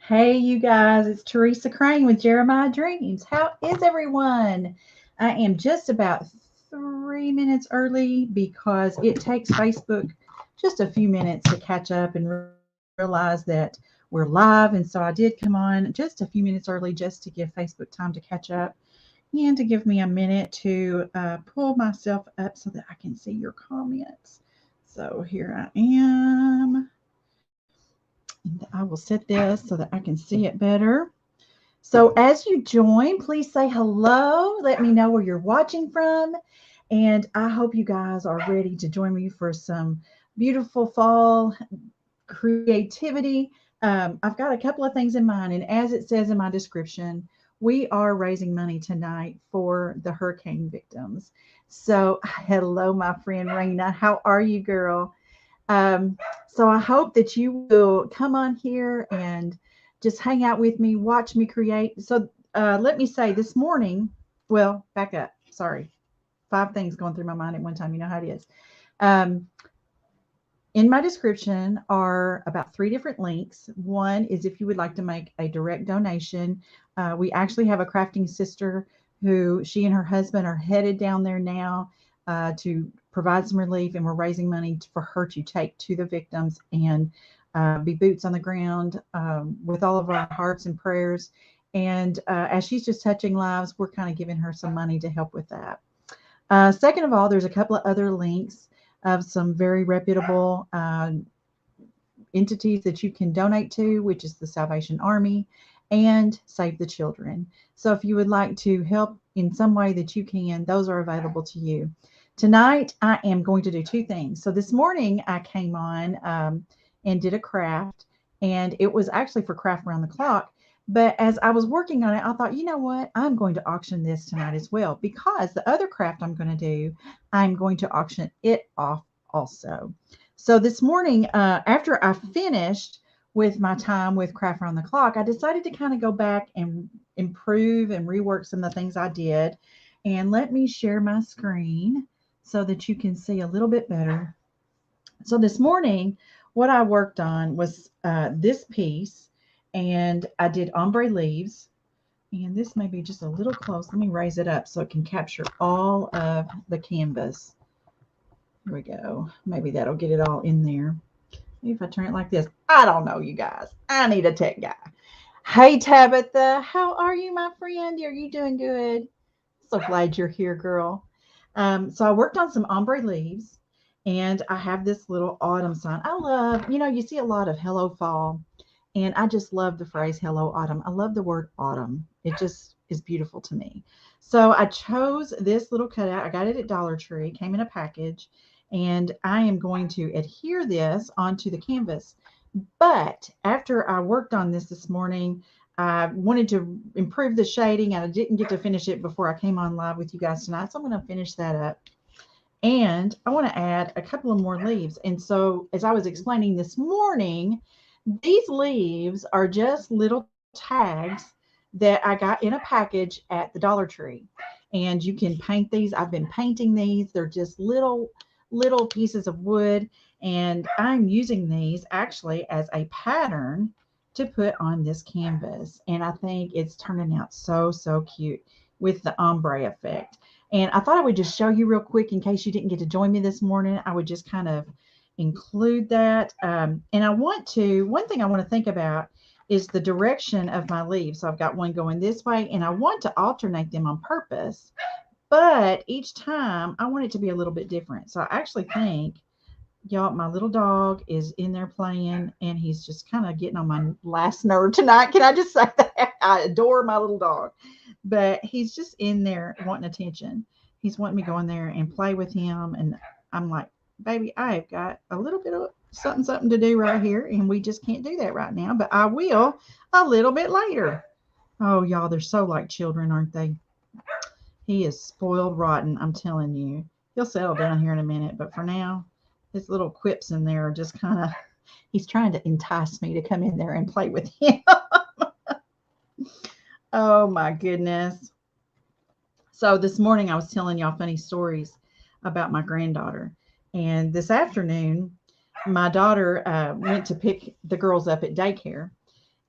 Hey, you guys, it's Teresa Crane with Jeremiah Dreams. How is everyone? I am just about 3 minutes early because it takes Facebook just a few minutes to catch up and realize that we're live. And so I did come on just a few minutes early just to give Facebook time to catch up and to give me a minute to pull myself up so that I can see your comments. So here I am. And I will set this so that I can see it better. So as you join, please say hello. Let me know where you're watching from. And I hope you guys are ready to join me for some beautiful fall creativity. I've got a couple of things in mind. And as it says in my description, we are raising money tonight for the hurricane victims. So, hello, my friend Raina. How are you, girl? So I hope that you will come on here and just hang out with me, watch me create. So let me say this morning, well, back up. Sorry. Five things going through my mind at one time. You know how it is. Um, in my description are about three different links. One is if you would like to make a direct donation. We actually have a crafting sister who she and her husband are headed down there now to provide some relief, and we're raising money for her to take to the victims and be boots on the ground with all of our hearts and prayers. And as she's just touching lives, we're kind of giving her some money to help with that. Second of all, there's a couple of other links of some very reputable entities that you can donate to, which is the Salvation Army and Save the Children. So if you would like to help in some way that you can, those are available to you. Tonight, I am going to do two things. So this morning, I came on and did a craft, and it was actually for Craft Around the Clock. But as I was working on it, I thought, you know what? I'm going to auction this tonight as well because the other craft I'm going to do, I'm going to auction it off also. So this morning, after I finished with my time with Craft Around the Clock, I decided to kind of go back and improve and rework some of the things I did. And let me share my screen so that you can see a little bit better. So this morning, what I worked on was this piece, and I did ombre leaves. And this may be just a little close. Let me raise it up so it can capture all of the canvas. Here we go. Maybe that'll get it all in there. Maybe if I turn it like this. I don't know, you guys. I need a tech guy. Hey, Tabitha. How are you, my friend? Are you doing good? So glad you're here, girl. So I worked on some ombre leaves, and I have this little autumn sign. I love, you see a lot of hello fall, and I just love the phrase hello autumn. I love the word autumn. It just is beautiful to me. So I chose this little cutout. I got it at Dollar Tree, came in a package, and I am going to adhere this onto the canvas. But after I worked on this morning, I wanted to improve the shading, and I didn't get to finish it before I came on live with you guys tonight. So I'm going to finish that up. And I want to add a couple of more leaves. And so as I was explaining this morning, these leaves are just little tags that I got in a package at the Dollar Tree. And you can paint these. I've been painting these. They're just little pieces of wood. And I'm using these actually as a pattern to put on this canvas. And I think it's turning out so cute with the ombre effect. And I thought I would just show you real quick in case you didn't get to join me this morning. I would just kind of include that. And one thing I want to think about is the direction of my leaves. So I've got one going this way, and I want to alternate them on purpose. But each time I want it to be a little bit different. So I actually think, y'all, my little dog is in there playing, and he's just kind of getting on my last nerve tonight. Can I just say that? I adore my little dog, but he's just in there wanting attention. He's wanting me to go in there and play with him. And I'm like, baby, I've got a little bit of something to do right here, and we just can't do that right now, but I will a little bit later. Oh, y'all, they're so like children, aren't they? He is spoiled rotten, I'm telling you. He'll settle down here in a minute, but for now, his little quips in there are just kind of, he's trying to entice me to come in there and play with him. Oh my goodness. So this morning I was telling y'all funny stories about my granddaughter. And this afternoon, my daughter went to pick the girls up at daycare.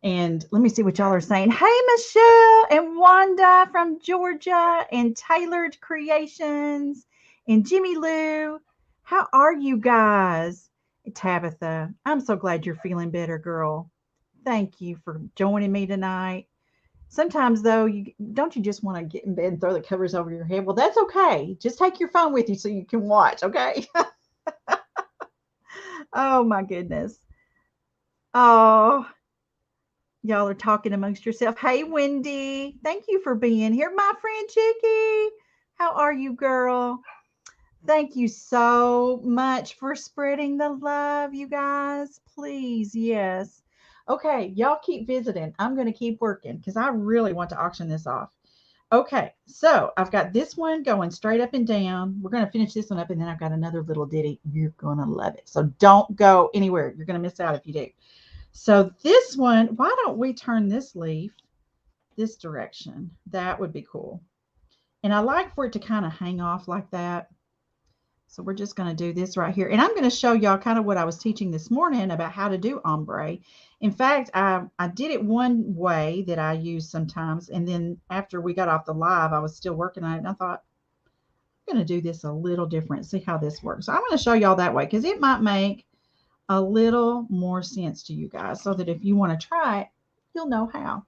And let me see what y'all are saying. Hey, Michelle and Wanda from Georgia and Tailored Creations and Jimmy Lou. How are you guys? Tabitha, I'm so glad you're feeling better, girl. Thank you for joining me tonight. Sometimes, though, you just want to get in bed and throw the covers over your head? Well, that's okay. Just take your phone with you so you can watch, okay? Oh, my goodness. Oh, y'all are talking amongst yourself. Hey, Wendy. Thank you for being here. My friend Chicky. How are you, girl? Thank you so much for spreading the love, you guys. Please, yes. Okay, y'all keep visiting. I'm going to keep working because I really want to auction this off. Okay, so I've got this one going straight up and down. We're going to finish this one up, and then I've got another little ditty. You're going to love it. So don't go anywhere. You're going to miss out if you do. So this one, why don't we turn this leaf this direction? That would be cool. And I like for it to kind of hang off like that. So we're just going to do this right here. And I'm going to show y'all kind of what I was teaching this morning about how to do ombre. In fact, I did it one way that I use sometimes. And then after we got off the live, I was still working on it. And I thought, I'm going to do this a little different, see how this works. So I'm going to show y'all that way because it might make a little more sense to you guys so that if you want to try it, you'll know how.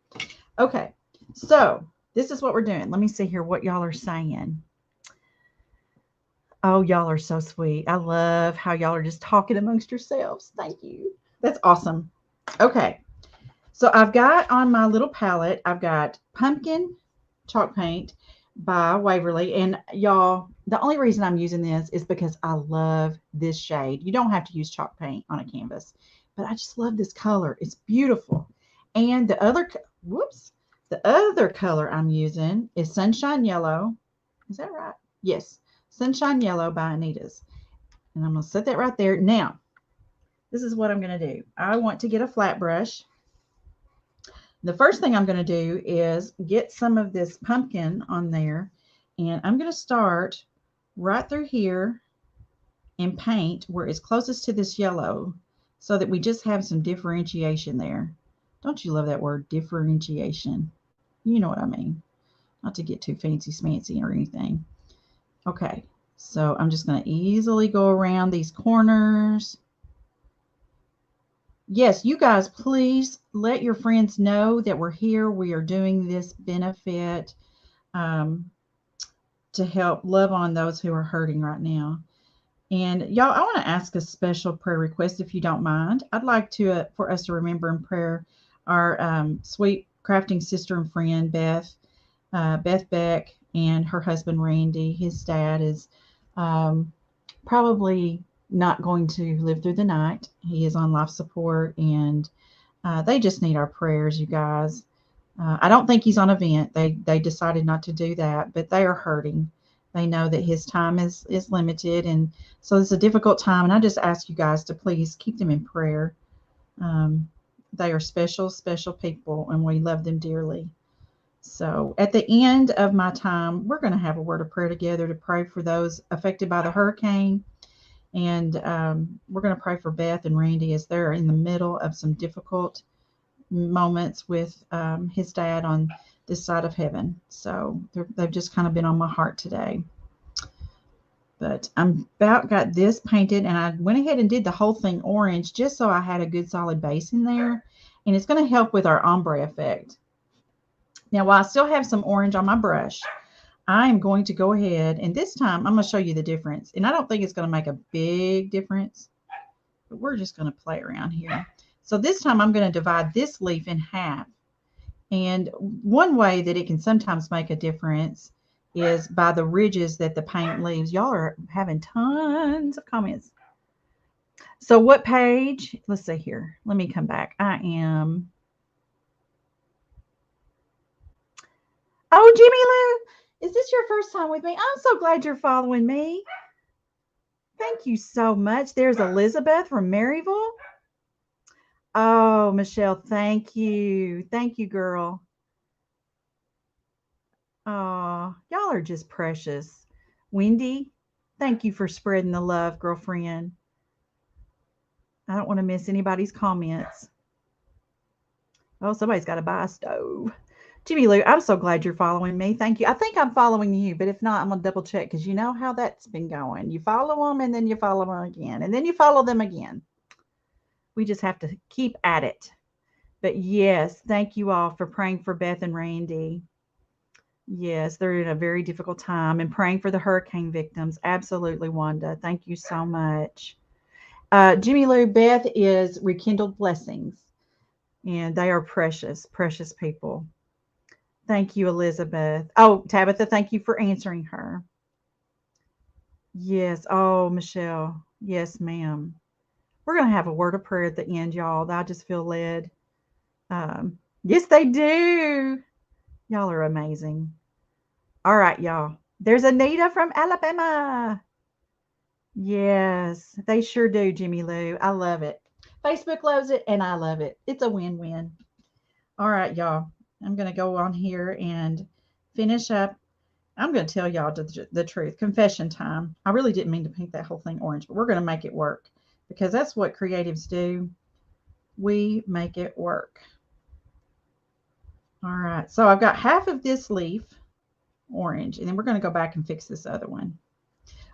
Okay, so this is what we're doing. Let me see here what y'all are saying. Oh, y'all are so sweet. I love how y'all are just talking amongst yourselves. Thank you. That's awesome. Okay, so I've got on my little palette, I've got pumpkin chalk paint by Waverly. And y'all, the only reason I'm using this is because I love this shade. You don't have to use chalk paint on a canvas, but I just love this color. It's beautiful. And the other color I'm using is Sunshine Yellow. Is that right? Yes, Sunshine Yellow by Anita's. And I'm going to set that right there. Now, this is what I'm going to do. I want to get a flat brush. The first thing I'm going to do is get some of this pumpkin on there, and I'm going to start right through here and paint where it's closest to this yellow so that we just have some differentiation there. Don't you love that word, differentiation? You know what I mean. Not to get too fancy smancy or anything. Okay, so I'm just going to easily go around these corners. Yes, you guys, please let your friends know that we're here. We are doing this benefit to help love on those who are hurting right now. And y'all, I want to ask a special prayer request if you don't mind. I'd like to for us to remember in prayer our sweet crafting sister and friend Beth Beck, and her husband Randy. His dad is probably not going to live through the night. He is on life support, and they just need our prayers, you guys. I don't think he's on a vent. They decided not to do that, but they are hurting. They know that his time is limited, and so it's a difficult time. And I just ask you guys to please keep them in prayer. They are special, special people, and we love them dearly. So at the end of my time, we're going to have a word of prayer together to pray for those affected by the hurricane. And we're going to pray for Beth and Randy as they're in the middle of some difficult moments with his dad on this side of heaven. So they've just kind of been on my heart today. But I'm about got this painted, and I went ahead and did the whole thing orange just so I had a good solid base in there. And it's going to help with our ombre effect. Now, while I still have some orange on my brush, I am going to go ahead, and this time I'm going to show you the difference. And I don't think it's going to make a big difference, but we're just going to play around here. So this time I'm going to divide this leaf in half. And one way that it can sometimes make a difference is by the ridges that the paint leaves. Y'all are having tons of comments. So what page? Let's see here. Let me come back. I am. Oh, Jimmy Lou, is this your first time with me? I'm so glad you're following me. Thank you so much. There's Elizabeth from Maryville. Oh, Michelle, thank you. Thank you, girl. Oh, y'all are just precious. Wendy, thank you for spreading the love, girlfriend. I don't want to miss anybody's comments. Oh, somebody's got to buy a stove. Jimmy Lou, I'm so glad you're following me. Thank you. I think I'm following you, but if not, I'm going to double check because you know how that's been going. You follow them and then you follow them again and then you follow them again. We just have to keep at it. But yes, thank you all for praying for Beth and Randy. Yes, they're in a very difficult time and praying for the hurricane victims. Absolutely, Wanda. Thank you so much. Jimmy Lou, Beth is Rekindled Blessings, and they are precious, precious people. Thank you, Elizabeth. Oh, Tabitha, thank you for answering her. Yes. Oh, Michelle. Yes, ma'am. We're going to have a word of prayer at the end, y'all. I just feel led. Yes, they do. Y'all are amazing. All right, y'all. There's Anita from Alabama. Yes, they sure do, Jimmy Lou. I love it. Facebook loves it, and I love it. It's a win win. All right, y'all. I'm going to go on here and finish up. I'm going to tell y'all the truth. Confession time. I really didn't mean to paint that whole thing orange, but we're going to make it work because that's what creatives do. We make it work. All right. So I've got half of this leaf orange, and then we're going to go back and fix this other one.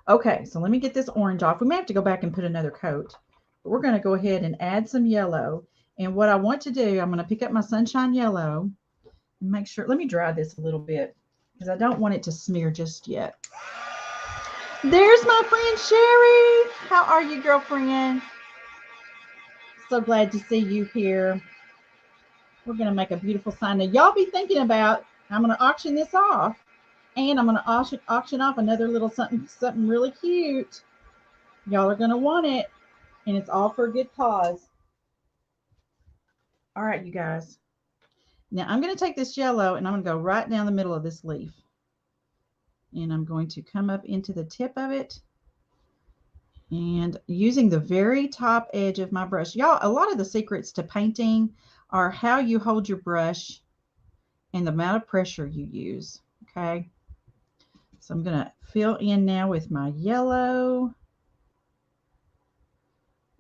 Okay, so let me get this orange off. We may have to go back and put another coat, but we're going to go ahead and add some yellow. And what I want to do, I'm going to pick up my sunshine yellow and make sure, let me dry this a little bit because I don't want it to smear just yet. There's my friend Sherry. How are you, girlfriend? So glad to see you here. We're going to make a beautiful sign. Now, y'all be thinking about, I'm going to auction this off. And I'm going to auction off another little something really cute. Y'all are going to want it. And it's all for a good cause. All right, you guys. Now I'm going to take this yellow and I'm going to go right down the middle of this leaf. And I'm going to come up into the tip of it. And using the very top edge of my brush. Y'all, a lot of the secrets to painting are how you hold your brush and the amount of pressure you use. Okay. So I'm going to fill in now with my yellow.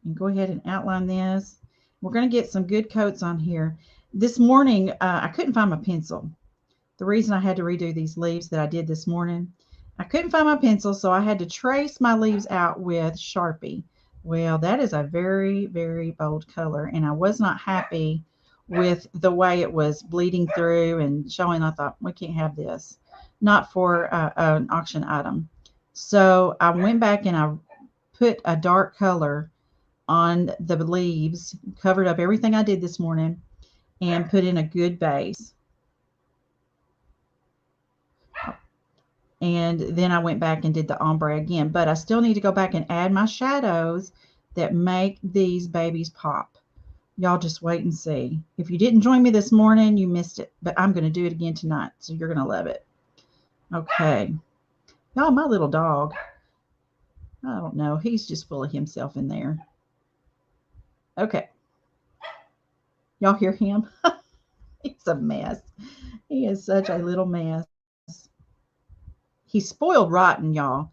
And go ahead and outline this. We're going to get some good coats on here. This morning, I couldn't find my pencil. The reason I had to redo these leaves that I did this morning, I couldn't find my pencil, so I had to trace my leaves out with Sharpie. Well, that is a very, very bold color, and I was not happy with the way it was bleeding through and showing. I thought, we can't have this. Not for an auction item. So I went back and I put a dark color on the leaves, covered up everything I did this morning, and put in a good base. And then I went back and did the ombre again, but I still need to go back and add my shadows that make these babies pop. Y'all just wait and see. If you didn't join me this morning, you missed it, but I'm going to do it again tonight, so you're going to love it. Okay. Y'all, my little dog, I don't know. He's just full of himself in there. Okay. Y'all hear him? He's a mess. He is such a little mess. He's spoiled rotten, y'all.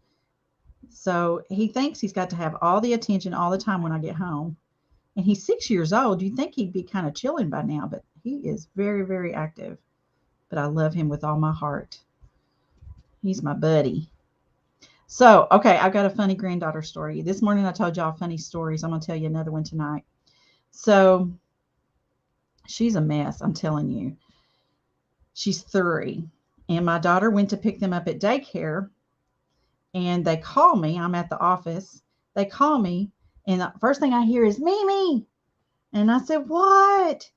So he thinks he's got to have all the attention all the time when I get home. And he's 6 years old. You'd think he'd be kind of chilling by now, but he is very, very active. But I love him with all my heart. He's my buddy. So, okay, I've got a funny granddaughter story. This morning I told y'all funny stories. I'm going to tell you another one tonight. So, she's a mess, I'm telling you. She's 3. And my daughter went to pick them up at daycare. And they call me. I'm at the office. They call me. And the first thing I hear is, Mimi. And I said, what?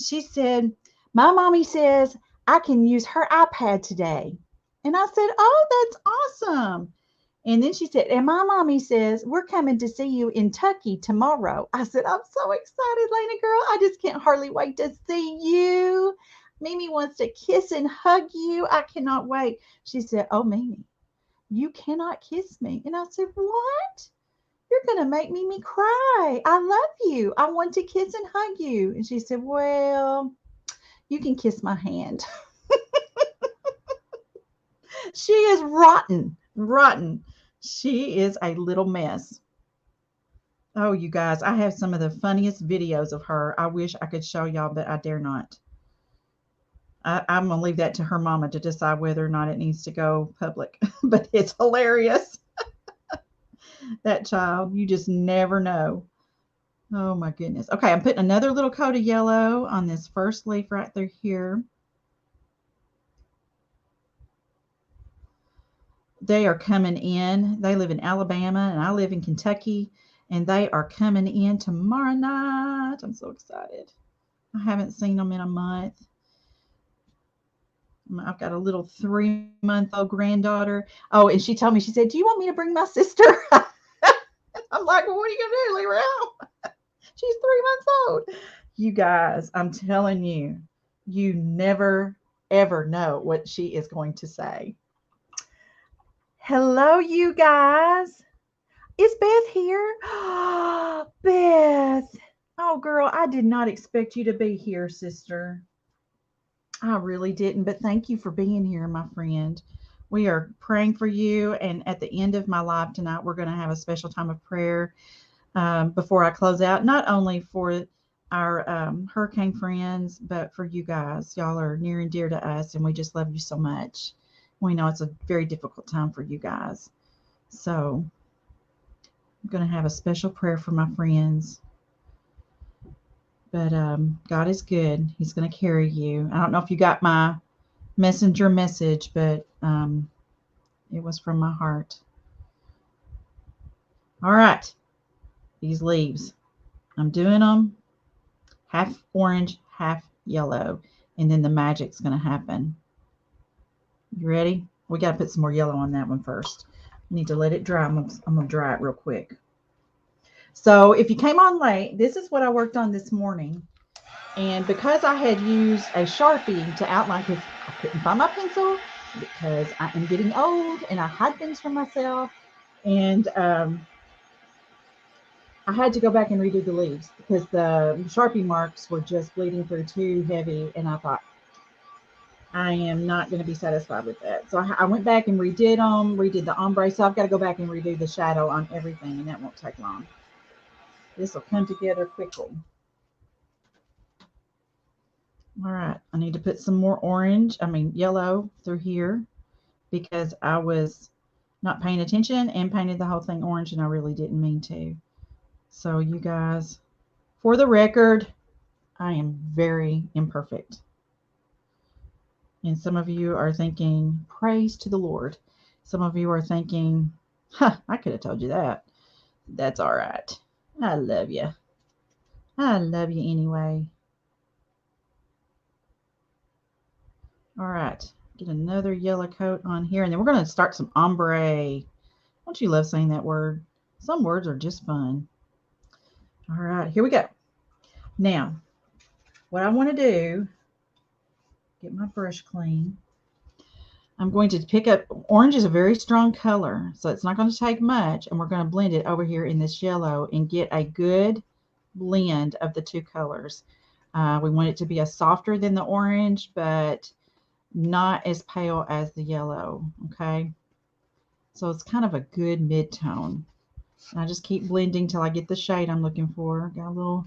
She said, my mommy says I can use her iPad today. And I said, oh, that's awesome. And then she said, and my mommy says, we're coming to see you in Tucky tomorrow. I said, I'm so excited, Lena girl. I just can't hardly wait to see you. Mimi wants to kiss and hug you. I cannot wait. She said, oh, Mimi, you cannot kiss me. And I said, what? You're going to make Mimi cry. I love you. I want to kiss and hug you. And she said, well, you can kiss my hand. She is rotten, rotten. She is a little mess. Oh, you guys, I have some of the funniest videos of her. I wish I could show y'all, but I dare not. I'm going to leave that to her mama to decide whether or not it needs to go public. But it's hilarious. That child, you just never know. Oh my goodness. Okay, I'm putting another little coat of yellow on this first leaf right through here. They are coming in. They live in Alabama and I live in Kentucky, and they are coming in tomorrow night. I'm so excited. I haven't seen them in a month. I've got a little 3-month-old granddaughter. Oh, and she told me, she said, "Do you want me to bring my sister?" I'm like, "Well, what are you going to do? Leave her out?" She's 3 months old. You guys, I'm telling you, you never, ever know what she is going to say. Hello, you guys. Is Beth here? Beth. Oh, girl, I did not expect you to be here, sister. I really didn't, but thank you for being here, my friend. We are praying for you. And at the end of my live tonight, we're going to have a special time of prayer before I close out, not only for our hurricane friends, but for you guys. Y'all are near and dear to us, and we just love you so much. We know it's a very difficult time for you guys. So I'm going to have a special prayer for my friends. But God is good. He's going to carry you. I don't know if you got my messenger message, but it was from my heart. All right. These leaves, I'm doing them half orange, half yellow, and then the magic's going to happen. You ready? We got to put some more yellow on that one first. I need to let it dry. I'm going to dry it real quick. So if you came on late, this is what I worked on this morning. And because I had used a Sharpie to outline, because I couldn't find my pencil, because I am getting old and I hide things from myself. And I had to go back and redo the leaves because the Sharpie marks were just bleeding through too heavy. And I thought, I am not going to be satisfied with that. So I went back and redid them, redid the ombre. So I've got to go back and redo the shadow on everything, and that won't take long. This will come together quickly. All right, I need to put some more yellow through here because I was not paying attention and painted the whole thing orange, and I really didn't mean to. So you guys, for the record, I am very imperfect. And some of you are thinking, praise to the Lord. Some of you are thinking, I could have told you that. That's all right. I love you. I love you anyway. All right. Get another yellow coat on here. And then we're going to start some ombre. Don't you love saying that word? Some words are just fun. All right. Here we go. Now, what I want to do, get my brush clean. I'm going to pick up, orange is a very strong color, so it's not going to take much, and we're going to blend it over here in this yellow and get a good blend of the two colors. We want it to be a softer than the orange, but not as pale as the yellow, okay? So it's kind of a good mid-tone. And I just keep blending till I get the shade I'm looking for. Got a little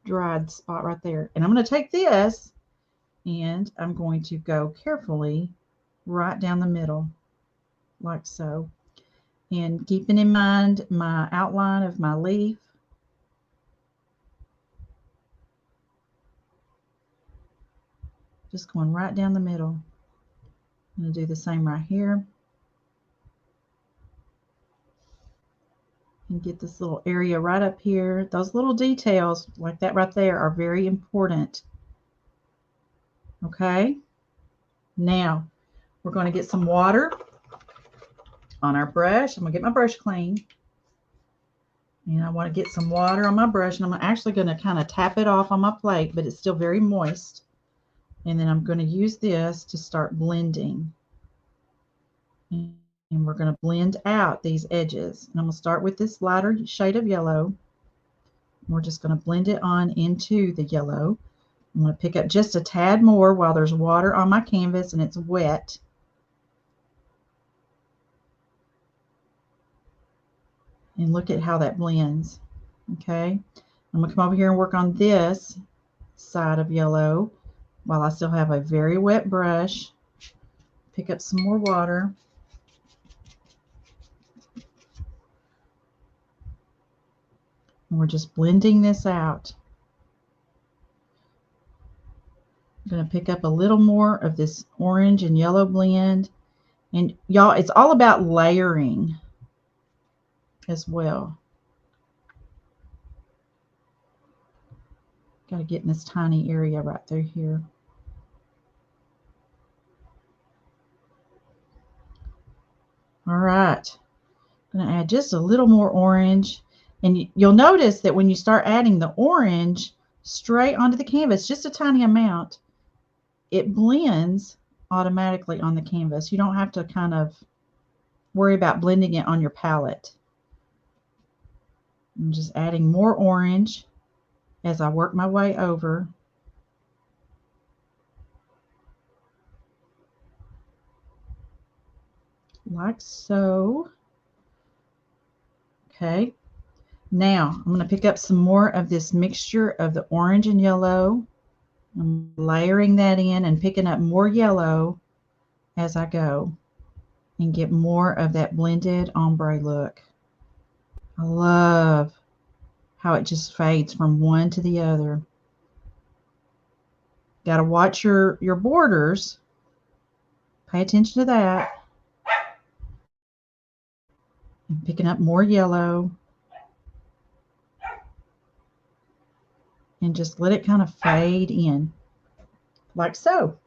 dried spot right there. And I'm going to take this, and I'm going to go carefully right down the middle, like so. And keeping in mind my outline of my leaf. Just going right down the middle. I'm going to do the same right here. And get this little area right up here. Those little details like that right there are very important. Okay. Now we're going to get some water on our brush. I'm going to get my brush clean. And I want to get some water on my brush, and I'm actually going to kind of tap it off on my plate, but it's still very moist. And then I'm going to use this to start blending. And we're going to blend out these edges. And I'm going to start with this lighter shade of yellow. We're just going to blend it on into the yellow. I'm going to pick up just a tad more while there's water on my canvas and it's wet. And look at how that blends. Okay, I'm going to come over here and work on this side of yellow while I still have a very wet brush. Pick up some more water. And we're just blending this out. I'm going to pick up a little more of this orange and yellow blend. And y'all, it's all about layering as well. Got to get in this tiny area right through here. All right. I'm going to add just a little more orange. And you'll notice that when you start adding the orange straight onto the canvas, just a tiny amount, it blends automatically on the canvas. You don't have to kind of worry about blending it on your palette. I'm just adding more orange as I work my way over. Like so. Okay. Now I'm going to pick up some more of this mixture of the orange and yellow. I'm layering that in and picking up more yellow as I go and get more of that blended ombre look. I love how it just fades from one to the other. Got to watch your borders. Pay attention to that. I'm picking up more yellow. And just let it kind of fade in, like so.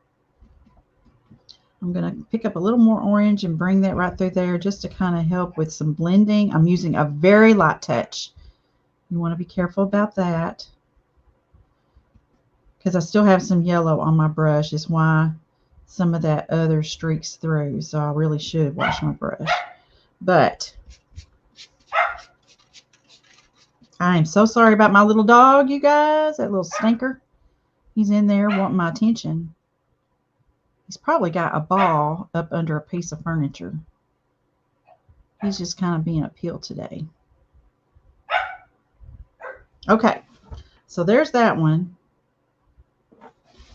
I'm going to pick up a little more orange and bring that right through there just to kind of help with some blending. I'm using a very light touch. You want to be careful about that because I still have some yellow on my brush, is why some of that other streaks through. So I really should wash my brush. But I am so sorry about my little dog, you guys. That little stinker. He's in there wanting my attention. He's probably got a ball up under a piece of furniture. He's just kind of being a peel today. Okay, so there's that one.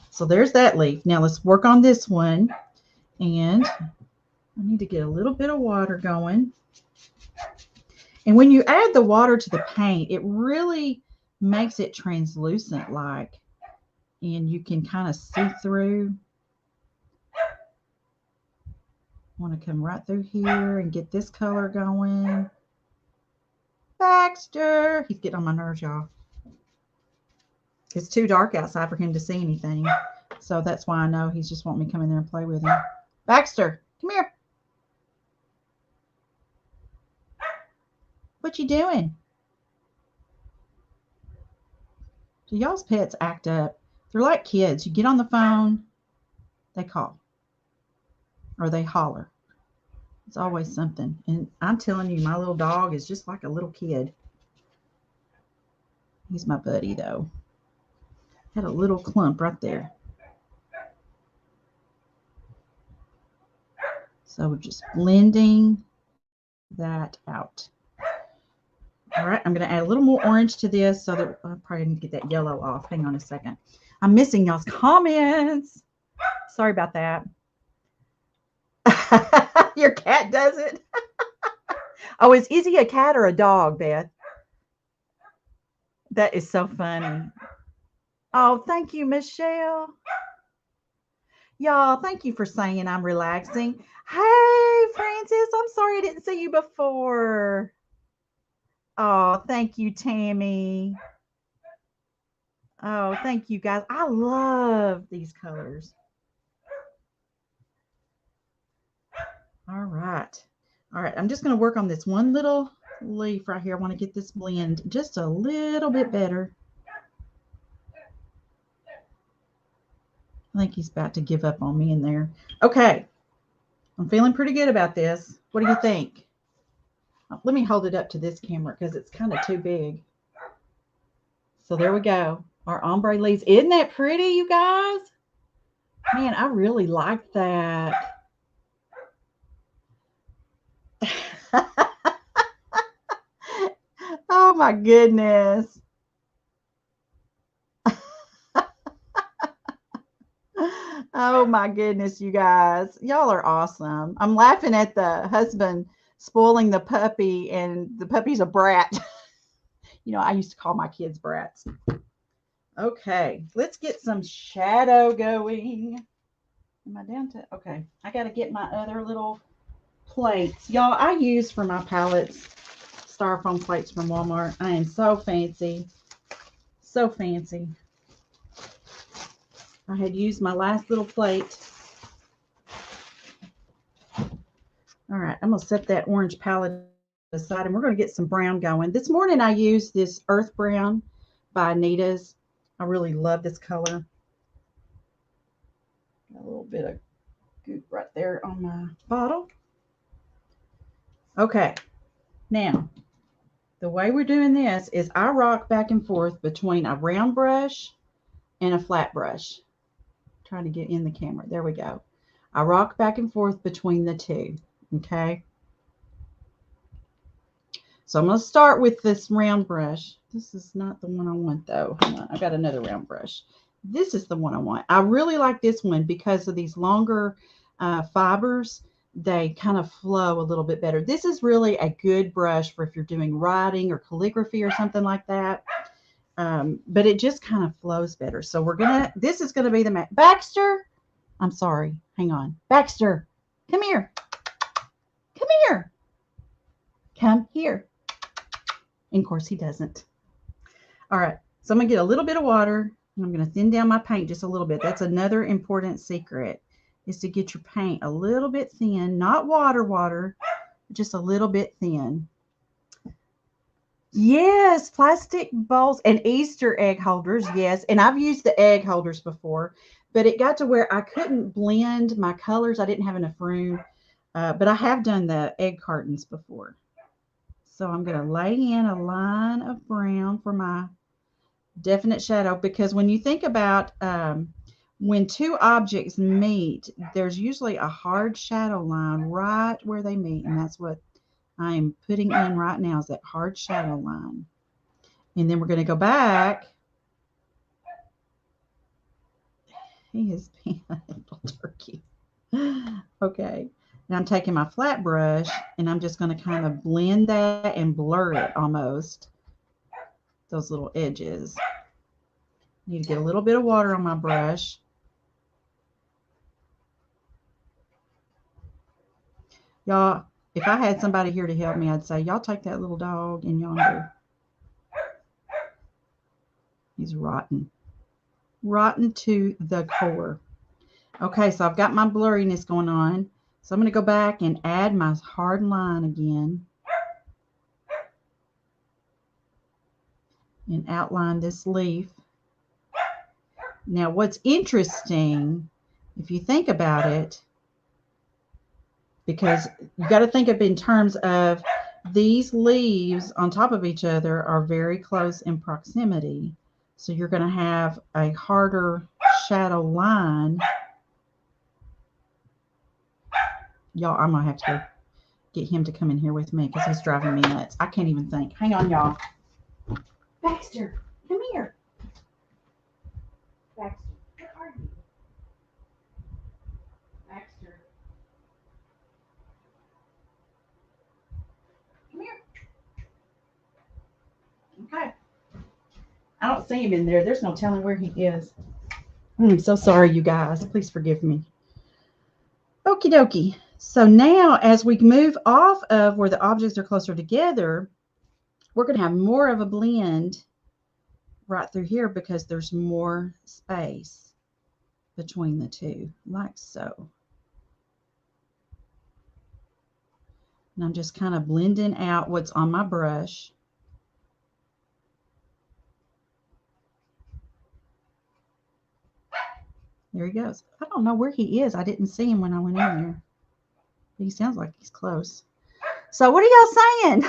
So there's that leaf. Now let's work on this one. And I need to get a little bit of water going. And when you add the water to the paint, it really makes it translucent like. And you can kind of see through. I want to come right through here and get this color going. Baxter. He's getting on my nerves, y'all. It's too dark outside for him to see anything. So that's why I know he's just wanting me to come in there and play with him. Baxter, come here. What you doing? So y'all's pets act up. They're like kids. You get on the phone, they call. Or they holler. It's always something. And I'm telling you, my little dog is just like a little kid. He's my buddy, though. Had a little clump right there. So we're just blending that out. All right, I'm going to add a little more orange to this so that I probably need to get that yellow off. Hang on a second. I'm missing y'all's comments. Sorry about that. Your cat does it. Oh, is he a cat or a dog, Beth? That is so funny. Oh, thank you, Michelle. Y'all, thank you for saying I'm relaxing. Hey, Francis, I'm sorry I didn't see you before. Oh, thank you, Tammy. Oh, thank you, guys. I love these colors. All right. All right, I'm just going to work on this one little leaf right here. I want to get this blend just a little bit better. I think he's about to give up on me in there. Okay. I'm feeling pretty good about this. What do you think? Let me hold it up to this camera because it's kind of too big. So there we go. Our ombre leaves. Isn't that pretty, you guys? Man, I really like that. Oh Oh my goodness. Oh my goodness, you guys. Y'all are awesome. I'm laughing at the husband spoiling the puppy, and the puppy's a brat. You know, I used to call my kids brats. Okay, let's get some shadow going. Am I down to? Okay, I got to get my other little plates. Y'all, I use for my palettes styrofoam plates from Walmart. I am so fancy. So fancy. I had used my last little plate. All right, I'm going to set that orange palette aside, and we're going to get some brown going. This morning I used this Earth Brown by Anita's. I really love this color. Got a little bit of goop right there on my bottle. Okay, now the way we're doing this is I rock back and forth between a round brush and a flat brush. Trying to get in the camera. There we go. I rock back and forth between the two. Okay. So I'm going to start with this round brush. This is not the one I want though. Hold on. I got another round brush. This is the one I want. I really like this one because of these longer fibers. They kind of flow a little bit better. This is really a good brush for if you're doing writing or calligraphy or something like that. But it just kind of flows better. So this is going to be the Baxter. I'm sorry. Hang on. Baxter, come here. Come here. Come here. And of course he doesn't. All right. So I'm going to get a little bit of water, and I'm going to thin down my paint just a little bit. That's another important secret, is to get your paint a little bit thin, not water, just a little bit thin. Yes, plastic bowls and Easter egg holders. Yes, and I've used the egg holders before, but it got to where I couldn't blend my colors. I didn't have enough room, but I have done the egg cartons before. So I'm going to lay in a line of brown for my definite shadow, because when you think about when two objects meet, there's usually a hard shadow line right where they meet, and that's what I'm putting in right now, is that hard shadow line. And then we're going to go back. He is being a little turkey. Okay. Now I'm taking my flat brush, and I'm just going to kind of blend that and blur it almost, those little edges. Need to get a little bit of water on my brush. Y'all, if I had somebody here to help me, I'd say, y'all take that little dog in yonder. He's rotten. Rotten to the core. Okay, so I've got my blurriness going on. So I'm going to go back and add my hard line again. And outline this leaf. Now, what's interesting, if you think about it, because you got to think of it in terms of these leaves on top of each other are very close in proximity. So you're going to have a harder shadow line. Y'all, I'm going to have to go get him to come in here with me because he's driving me nuts. I can't even think. Hang on, y'all. Baxter, come here. Baxter, where are you? Baxter. Come here. Okay. I don't see him in there. There's no telling where he is. I'm so sorry, you guys. Please forgive me. Okie dokie. So now, as we move off of where the objects are closer together, we're going to have more of a blend right through here because there's more space between the two, like so. And I'm just kind of blending out what's on my brush. There he goes. I don't know where he is. I didn't see him when I went in there. He sounds like he's close. So what are y'all saying?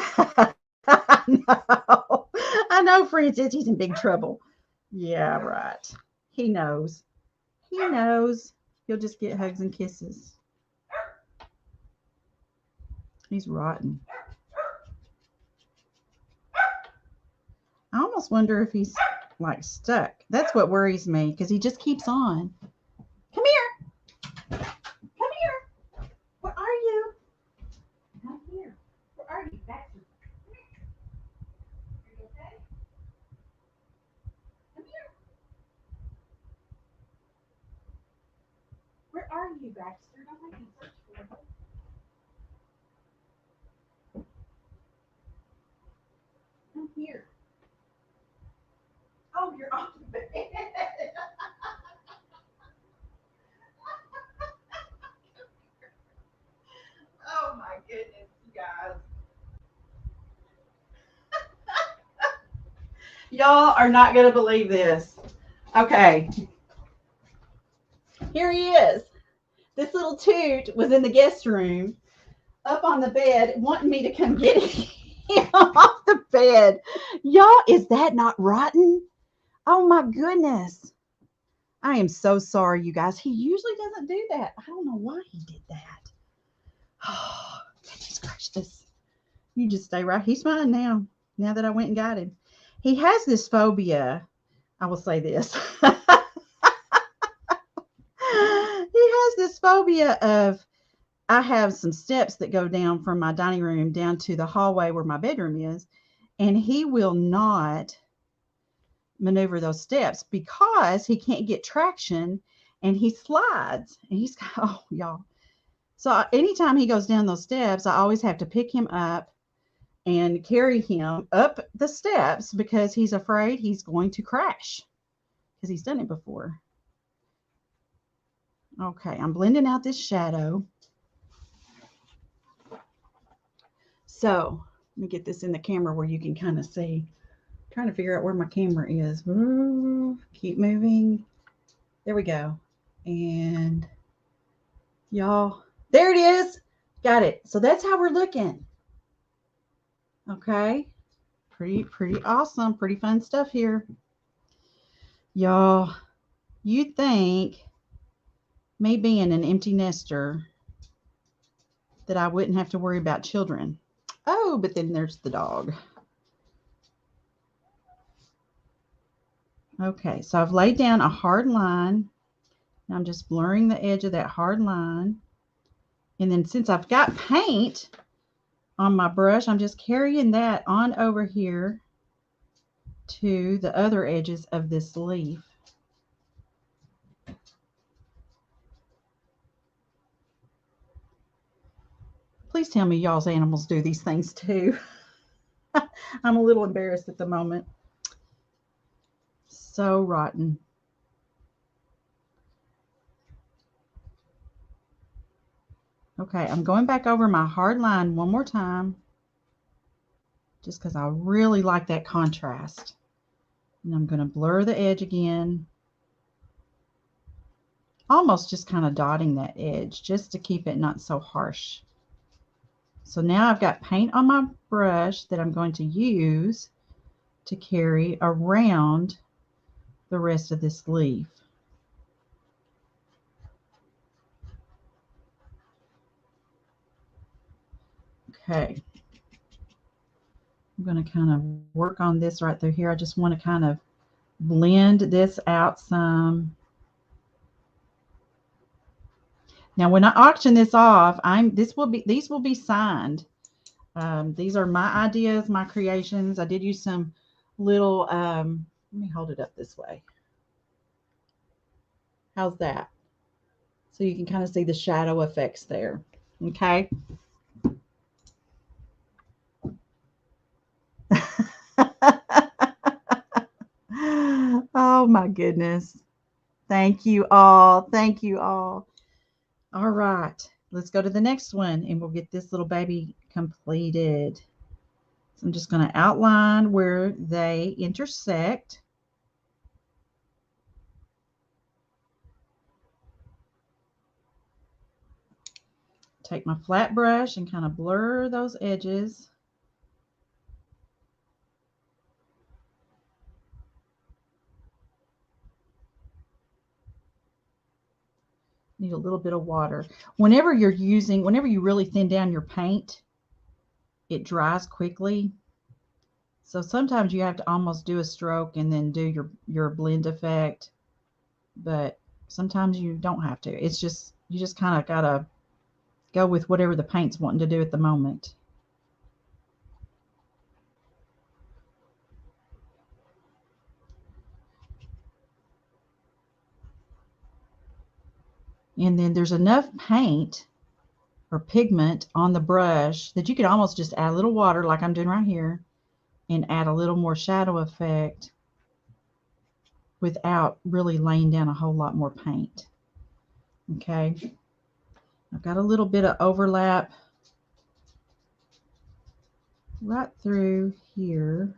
I know Francis, he's in big trouble. Yeah, right. He knows. He knows. He'll just get hugs and kisses. He's rotten. I almost wonder if he's like stuck. That's what worries me because he just keeps on. Come here. Come here. Where are you? Come here. Where are you? Baxter. Come here. Are you okay? Come here. Where are you, Baxter? Don't make me search for you. Come here. Oh, you're on the bed. Oh my goodness, you guys. Y'all are not going to believe this. Okay, here he is. This little toot was in the guest room up on the bed wanting me to come get him off the bed. Y'all, is that not rotten? Oh my goodness. I am so sorry, you guys. He usually doesn't do that. I don't know why he did that. Oh, goodness gracious. You just stay right. He's fine now that I went and got him. He has this phobia. I will say this. He has this phobia of, I have some steps that go down from my dining room down to the hallway where my bedroom is, and he will not maneuver those steps because he can't get traction and he slides. And he's, oh, y'all. So anytime he goes down those steps, I always have to pick him up and carry him up the steps because he's afraid he's going to crash because he's done it before. Okay, I'm blending out this shadow. So let me get this in the camera where you can kind of see. I'm trying to figure out where my camera is. Ooh, keep moving. There we go. And y'all, there it is. Got it. So that's how we're looking. Okay. Pretty awesome. Pretty fun stuff here. Y'all, you'd think me being an empty nester that I wouldn't have to worry about children. Oh, but then there's the dog. Okay, so I've laid down a hard line. Now I'm just blurring the edge of that hard line. And then since I've got paint on my brush, I'm just carrying that on over here to the other edges of this leaf. Please tell me y'all's animals do these things too. I'm a little embarrassed at the moment. So rotten. Okay, I'm going back over my hard line one more time just because I really like that contrast. And I'm going to blur the edge again. Almost just kind of dotting that edge just to keep it not so harsh. So now I've got paint on my brush that I'm going to use to carry around the rest of this leaf. Okay. I'm going to kind of work on this right through here. I just want to kind of blend this out some. Now, when I auction this off, these will be signed. These are my ideas, my creations. I did use some little. Let me hold it up this way. How's that? So you can kind of see the shadow effects there. Okay. Oh my goodness. Thank you all. Thank you all. All right. Let's go to the next one and we'll get this little baby completed. So I'm just going to outline where they intersect. Take my flat brush and kind of blur those edges. Need a little bit of water. Whenever you really thin down your paint, it dries quickly. So sometimes you have to almost do a stroke and then do your blend effect, but sometimes you don't have to. It's just, you just kind of gotta go with whatever the paint's wanting to do at the moment. And then there's enough paint or pigment on the brush that you could almost just add a little water like I'm doing right here and add a little more shadow effect without really laying down a whole lot more paint. Okay, I've got a little bit of overlap right through here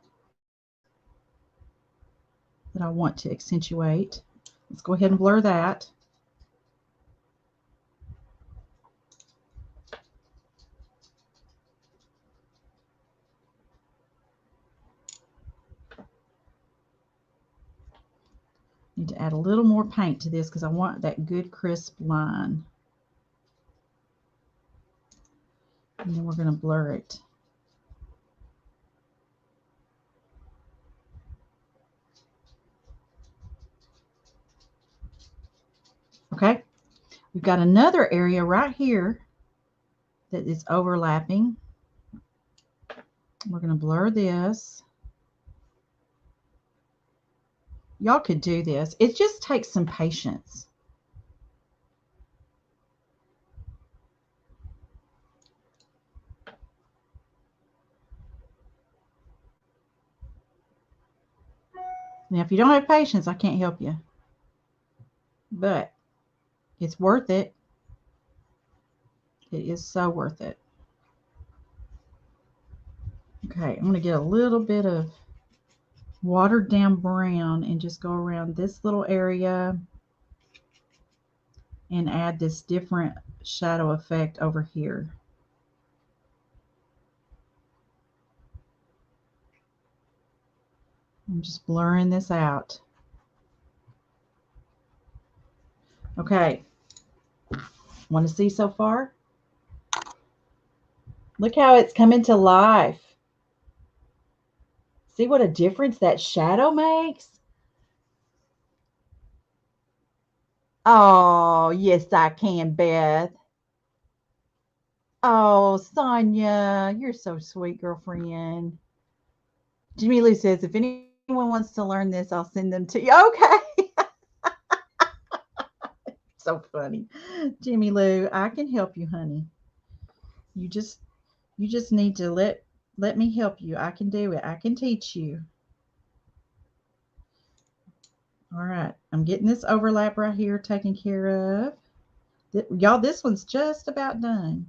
that I want to accentuate. Let's go ahead and blur that. Need to add a little more paint to this because I want that good crisp line. And then we're going to blur it. Okay, we've got another area right here that is overlapping. We're going to blur this. Y'all could do this. It just takes some patience. Now, if you don't have patience, I can't help you. But it's worth it. It is so worth it. Okay, I'm going to get a little bit of watered down brown and just go around this little area and add this different shadow effect over here. I'm just blurring this out. Okay, want to see so far? Look how it's coming to life. See what a difference that shadow makes? Oh, yes, I can, Beth. Oh, Sonia, you're so sweet, girlfriend. Jimmy Lou says, if anyone wants to learn this, I'll send them to you. Okay. So funny. Jimmy Lou, I can help you, honey. You just need to let me help you. I can do it. I can teach you. All right. I'm getting this overlap right here taken care of. Y'all, this one's just about done.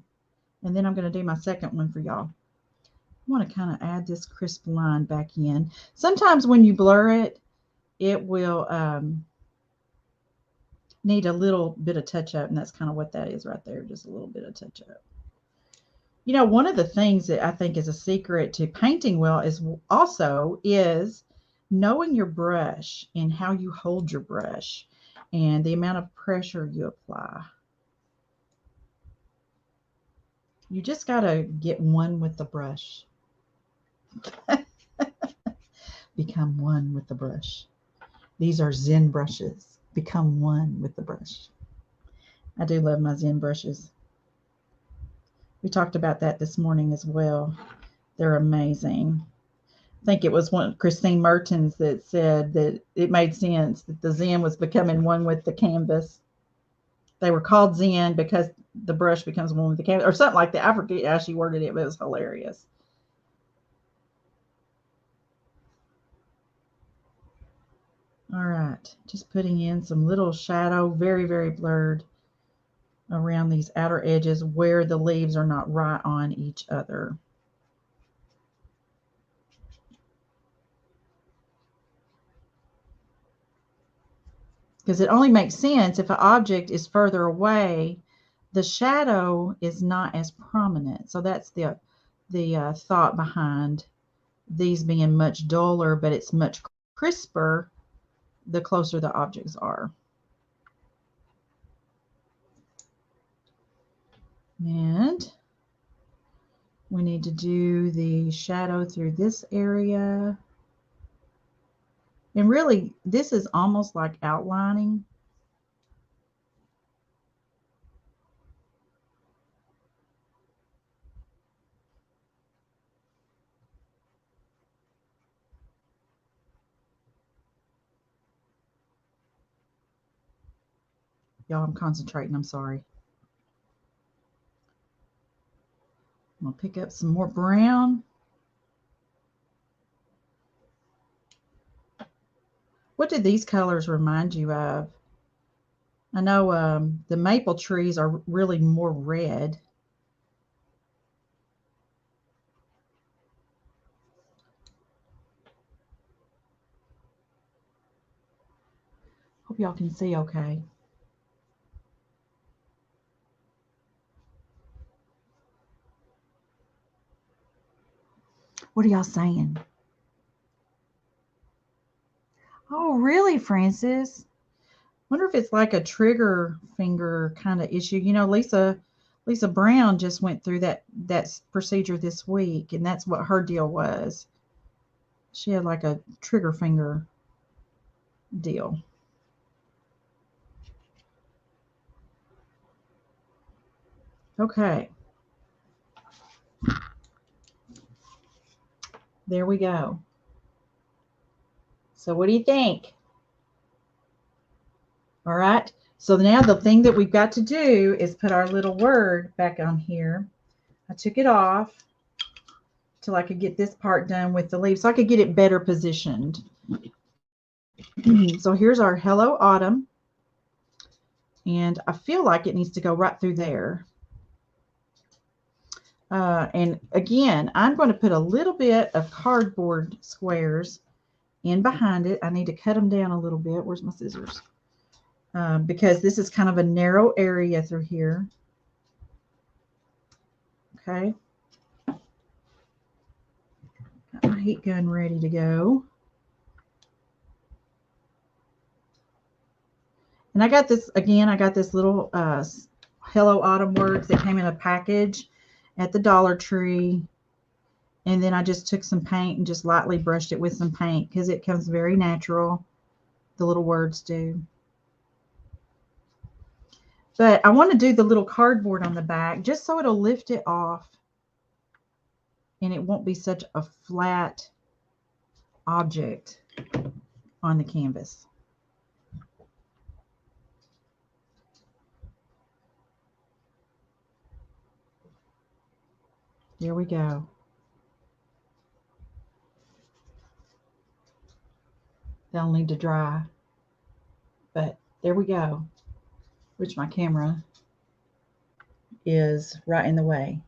And then I'm going to do my second one for y'all. I want to kind of add this crisp line back in. Sometimes when you blur it, it will need a little bit of touch up, and that's kind of what that is right there, just a little bit of touch up. You know, one of the things that I think is a secret to painting well is knowing your brush and how you hold your brush and the amount of pressure you apply. You just got to get one with the brush. Become one with the brush. These are Zen brushes. Become one with the brush. I do love my Zen brushes. We talked about that this morning as well. They're amazing. I think it was one Christine Mertens that said that it made sense that the Zen was becoming one with the canvas. They were called Zen because the brush becomes one with the canvas, or something like that. I forget how she worded it, but it was hilarious. All right, just putting in some little shadow, very, very blurred around these outer edges where the leaves are not right on each other. Because it only makes sense if an object is further away, the shadow is not as prominent. So that's the thought behind these being much duller, but it's much crisper the closer the objects are. And We need to do the shadow through this area. And really, this is almost like outlining. Y'all, I'm concentrating. I'm sorry. I'm going to pick up some more brown. What do these colors remind you of? I know the maple trees are really more red. Hope y'all can see okay. What are y'all saying? Oh, really, Francis? Wonder if it's like a trigger finger kind of issue. You know, Lisa Brown just went through that procedure this week, and that's what her deal was. She had like a trigger finger deal. Okay. There we go. So what do you think? All right. So now the thing that we've got to do is put our little word back on here. I took it off till I could get this part done with the leaf so I could get it better positioned. So here's our Hello Autumn. And I feel like it needs to go right through there. And again, I'm going to put a little bit of cardboard squares in behind it. I need to cut them down a little bit. Where's my scissors? Because this is kind of a narrow area through here. Okay. Got my heat gun ready to go. And I got this, again, I got this little Hello Autumn words that came in a package at the Dollar Tree. And then I just took some paint and just lightly brushed it with some paint because it comes very natural. The little words do. But I want to do the little cardboard on the back just so it'll lift it off and it won't be such a flat object on the canvas. There we go. They'll need to dry. But there we go. Which my camera is right in the way.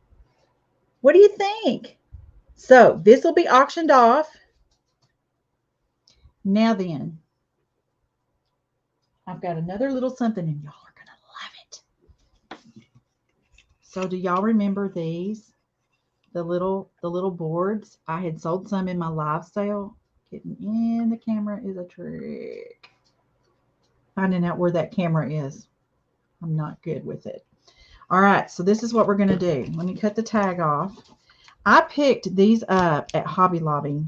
What do you think? So this will be auctioned off. Now then, I've got another little something and y'all are going to love it. So do y'all remember these? The little boards? I had sold some in my live sale. Getting in the camera is a trick. Finding out where that camera is. I'm not good with it. All right, so this is what we're going to do. Let me cut the tag off. I picked these up at Hobby Lobby.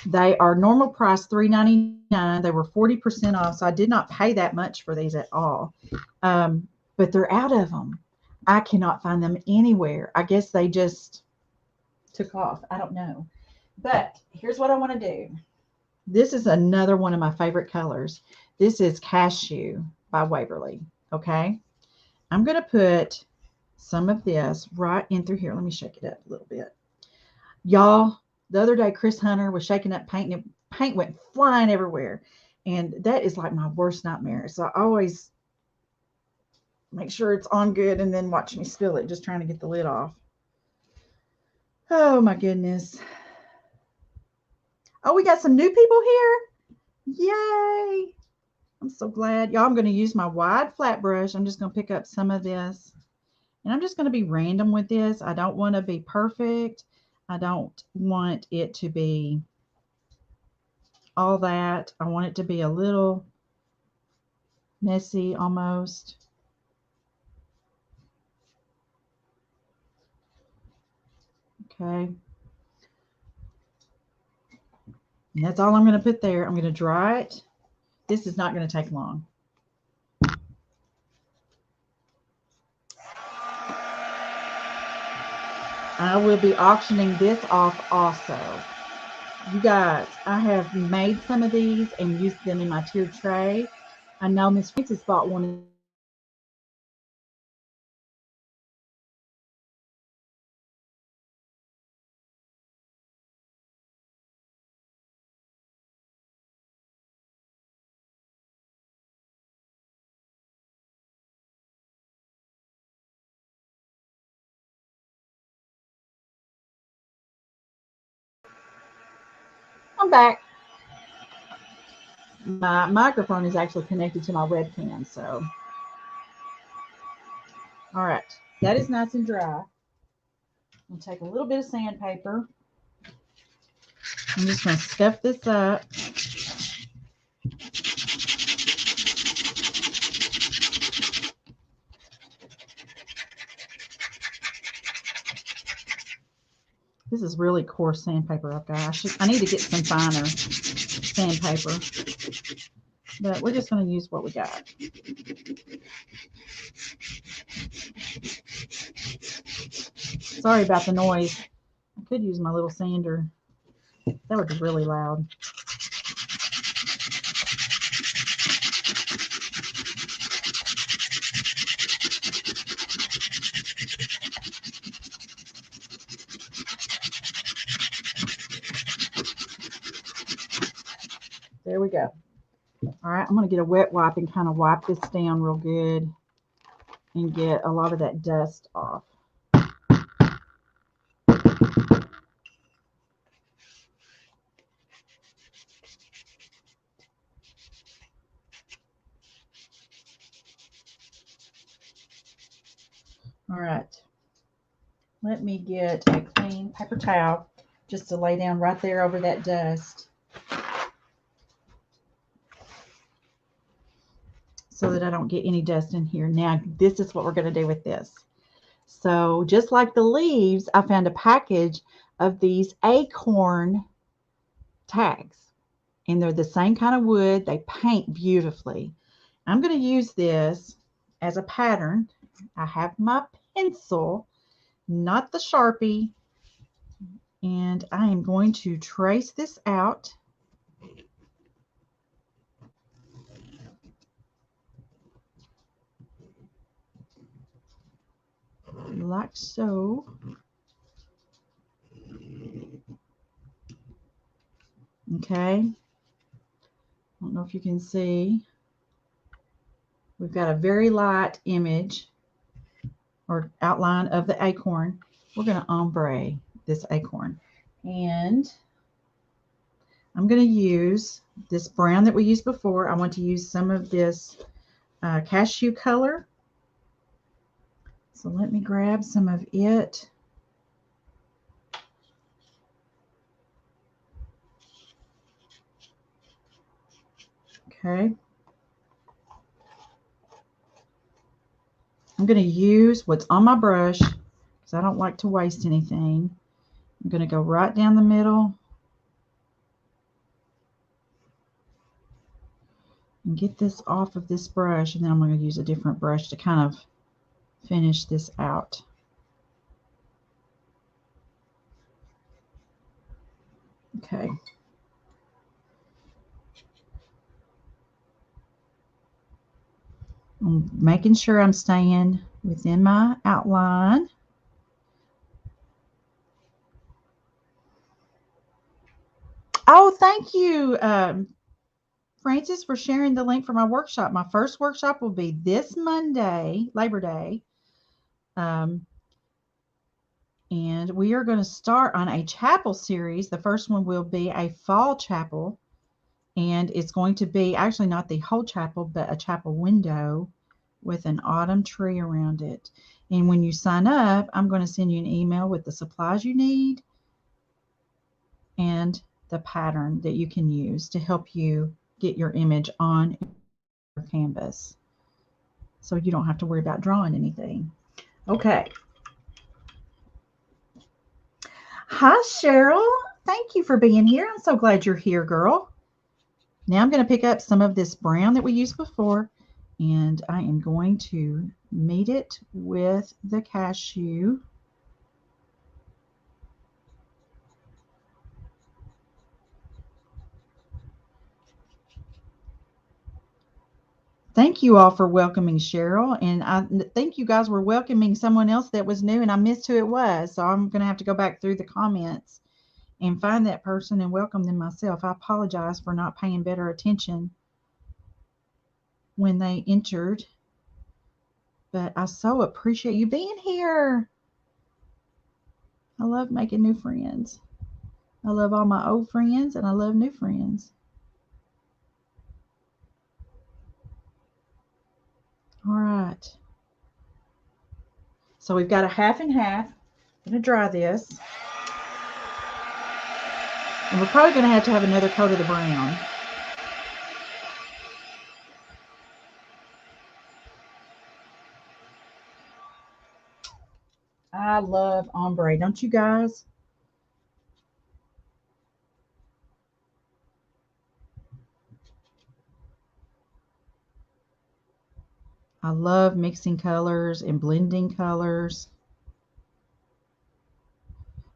They are normal price $3.99. They were 40% off, so I did not pay that much for these at all. But they're out of them. I cannot find them anywhere. I guess they just took off. I don't know. But here's what I want to do. This is another one of my favorite colors. This is Cashew by Waverly. Okay. I'm going to put some of this right in through here. Let me shake it up a little bit. Y'all, the other day, Chris Hunter was shaking up paint and paint went flying everywhere. And that is like my worst nightmare. So I always make sure it's on good and then watch me spill it, just trying to get the lid off. Oh my goodness. Oh, we got some new people here. Yay. I'm so glad. Y'all, I'm going to use my wide flat brush. I'm just going to pick up some of this. And I'm just going to be random with this. I don't want to be perfect. I don't want it to be all that. I want it to be a little messy almost. Okay. And that's all I'm going to put there. I'm going to dry it. This is not going to take long. I will be auctioning this off also. You guys, I have made some of these and used them in my tiered tray. I know Miss Francis bought one as well. So I'm going to use this as a tiered tray. And I'm going to use this I'm back. My microphone is actually connected to my webcam. So, all right, that is nice and dry. I'm going to take a little bit of sandpaper. I'm just going to stuff this up. This is really coarse sandpaper I've got. I need to get some finer sandpaper. But we're just going to use what we got. Sorry about the noise. I could use my little sander. That would be really loud. There we go. All right, I'm going to get a wet wipe and kind of wipe this down real good and get a lot of that dust off. All right, let me get a clean paper towel just to lay down right there over that dust so that I don't get any dust in here. Now, this is what we're going to do with this. So just like the leaves, I found a package of these acorn tags, and they're the same kind of wood. They paint beautifully. I'm going to use this as a pattern. I have my pencil, not the Sharpie, and I am going to trace this out. Like so. Okay. I don't know if you can see. We've got a very light image or outline of the acorn. We're going to ombre this acorn. And I'm going to use this brown that we used before. I want to use some of this cashew color. So let me grab some of it. Okay. I'm going to use what's on my brush because I don't like to waste anything. I'm going to go right down the middle and get this off of this brush, and then I'm going to use a different brush to kind of finish this out. Okay. I'm making sure I'm staying within my outline. Oh, thank you, Francis, for sharing the link for my workshop. My first workshop will be this Monday, Labor Day. And we are going to start on a chapel series. The first one will be a fall chapel. And it's going to be actually not the whole chapel, but a chapel window with an autumn tree around it. And when you sign up, I'm going to send you an email with the supplies you need and the pattern that you can use to help you get your image on your canvas. So you don't have to worry about drawing anything. Okay. Hi, Cheryl. Thank you for being here. I'm so glad you're here, girl. Now I'm going to pick up some of this brown that we used before, and I am going to meet it with the cashew. Thank you all for welcoming Cheryl, and I think you guys were welcoming someone else that was new, and I missed who it was, so I'm going to have to go back through the comments and find that person and welcome them myself. I apologize for not paying better attention when they entered, but I so appreciate you being here. I love making new friends. I love all my old friends and I love new friends. All right. So we've got a half and half. I'm going to dry this. And we're probably going to have another coat of the brown. I love ombre, don't you guys? I love mixing colors and blending colors.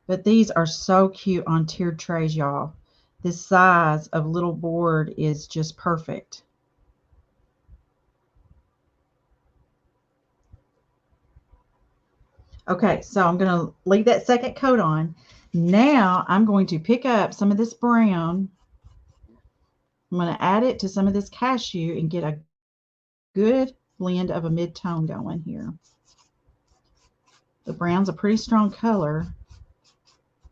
But these are so cute on tiered trays, y'all. This size of little board is just perfect. Okay, so I'm going to leave that second coat on. Now I'm going to pick up some of this brown. I'm going to add it to some of this cashew and get a good blend of a mid-tone going here. The brown's a pretty strong color.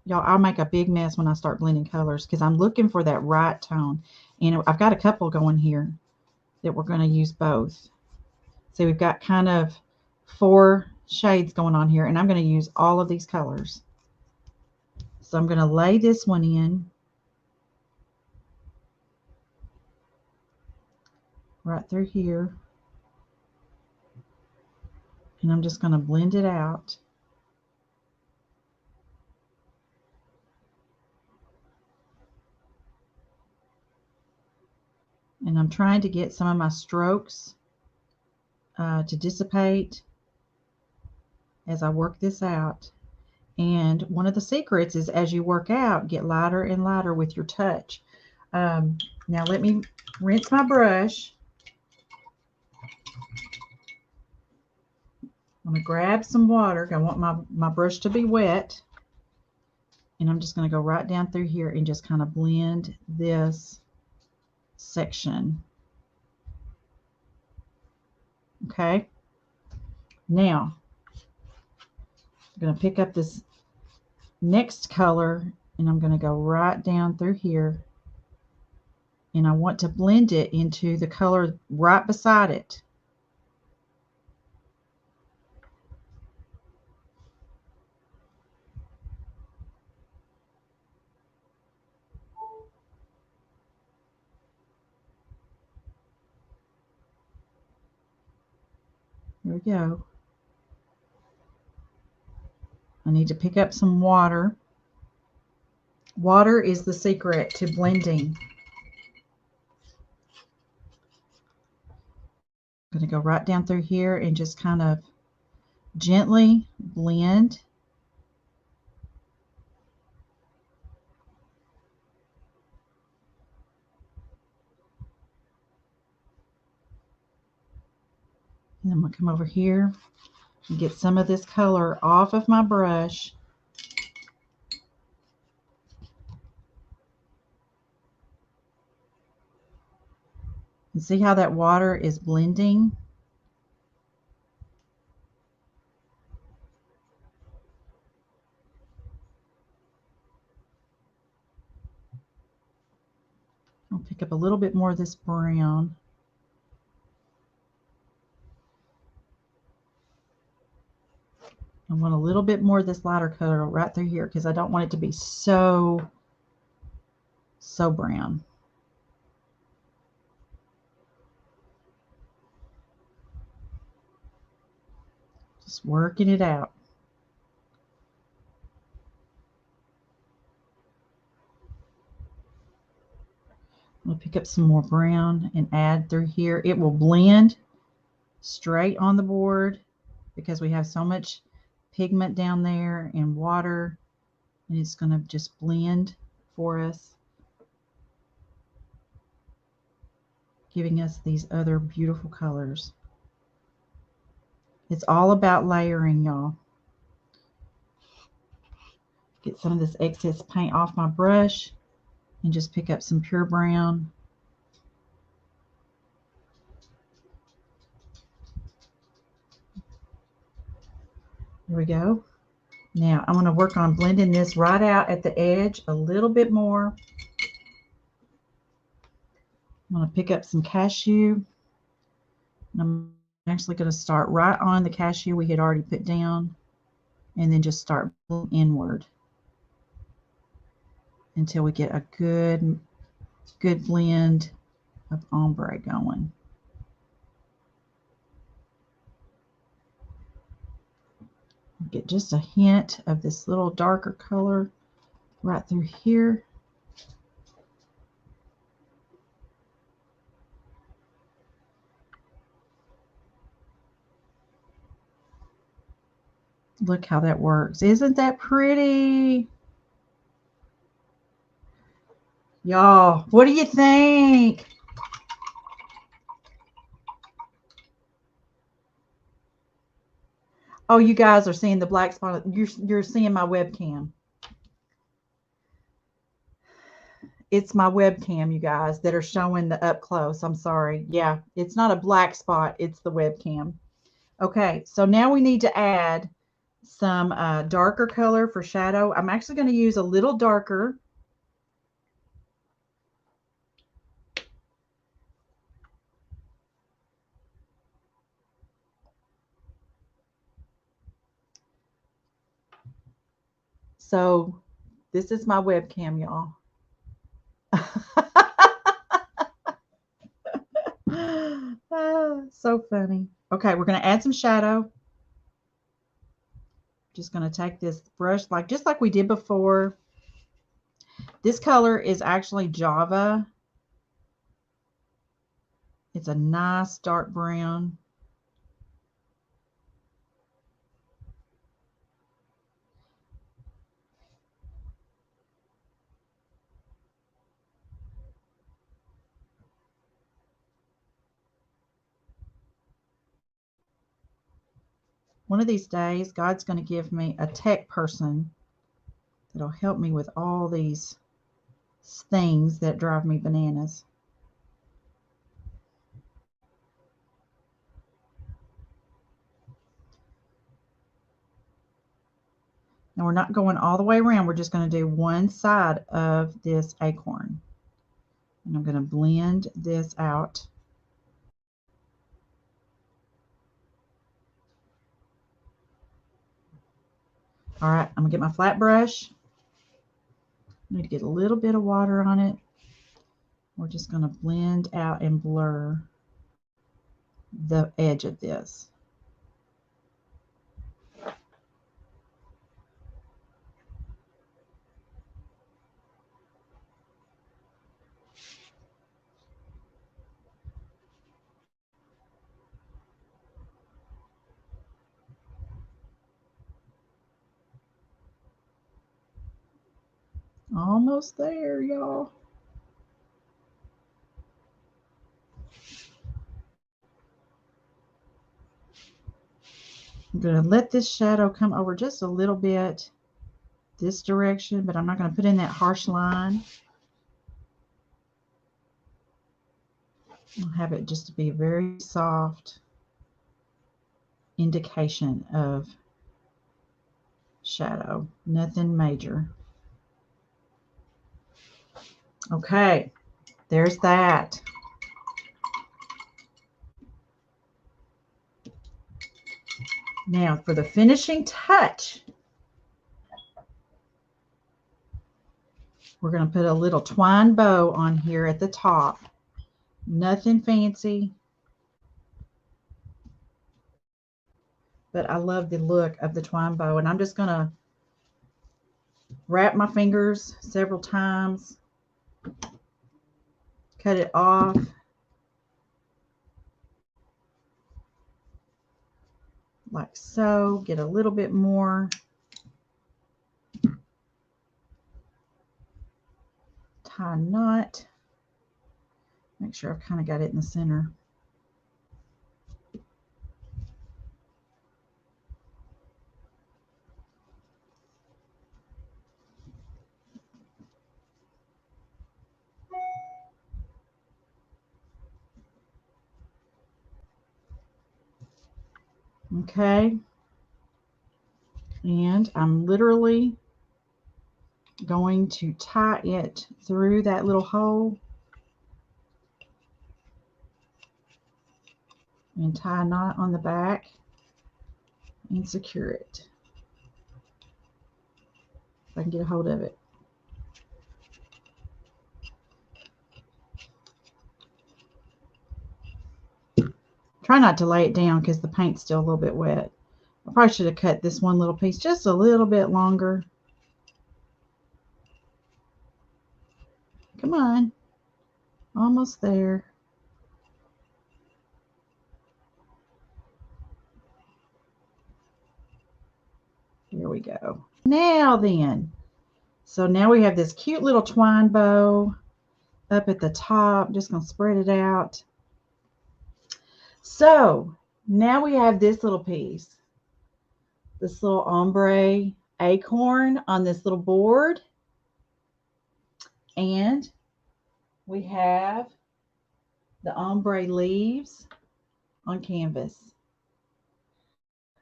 Y'all, I'll make a big mess when I start blending colors because I'm looking for that right tone. And I've got a couple going here that we're going to use both. So we've got kind of 4 shades going on here, and I'm going to use all of these colors. So I'm going to lay this one in right through here. And I'm just going to blend it out. And I'm trying to get some of my strokes to dissipate as I work this out. And one of the secrets is as you work out, get lighter and lighter with your touch. Now let me rinse my brush. I'm going to grab some water. I want my brush to be wet. And I'm just going to go right down through here and just kind of blend this section. Okay. Now, I'm going to pick up this next color and I'm going to go right down through here. And I want to blend it into the color right beside it. Here we go. I need to pick up some water. Water is the secret to blending. I'm going to go right down through here and just kind of gently blend. And I'm going to come over here and get some of this color off of my brush. And see how that water is blending? I'll pick up a little bit more of this brown. I want a little bit more of this lighter color right through here because I don't want it to be so brown. Just working it out. going to pick up some more brown and add through here. It will blend straight on the board because we have so much pigment down there and water, and it's going to just blend for us, giving us these other beautiful colors. It's all about layering, y'all. Get some of this excess paint off my brush and just pick up some pure brown. There we go. Now I'm going to work on blending this right out at the edge a little bit more. I'm going to pick up some cashew. And I'm actually going to start right on the cashew we had already put down, and then just start blending inward until we get a good blend of ombre going. Get just a hint of this little darker color right through here. Look how that works. Isn't that pretty? Y'all, what do you think? Oh, you guys are seeing the black spot. You're seeing my webcam. It's my webcam, you guys, that are showing the up close. I'm sorry. Yeah, it's not a black spot. It's the webcam. Okay, so now we need to add some darker color for shadow. I'm actually going to use a little darker. So this is my webcam, y'all. So funny. Okay, we're going to add some shadow. Just going to take this brush just like we did before. This color is actually Java. It's a nice dark brown. One of these days, God's going to give me a tech person that'll help me with all these things that drive me bananas. Now we're not going all the way around. We're just going to do one side of this acorn. And I'm going to blend this out. All right, I'm going to get my flat brush. I need to get a little bit of water on it. We're just going to blend out and blur the edge of this. Almost there, y'all. I'm going to let this shadow come over just a little bit this direction, but I'm not going to put in that harsh line. I'll have it just to be a very soft indication of shadow, nothing major. Okay, there's that. Now for the finishing touch, we're going to put a little twine bow on here at the top. Nothing fancy, but I love the look of the twine bow, and I'm just going to wrap my fingers several times, cut it off. Like so. Get a little bit more. Tie a knot. Make sure I've kind of got it in the center. Okay. And I'm literally going to tie it through that little hole and tie a knot on the back and secure it. If I can get a hold of it. Try not to lay it down because the paint's still a little bit wet. I probably should have cut this one little piece just a little bit longer. Come on. Almost there. Here we go. Now then. So now we have this cute little twine bow up at the top. Just going to spread it out. So now we have this little piece. This little ombre acorn on this little board. And we have the ombre leaves on canvas.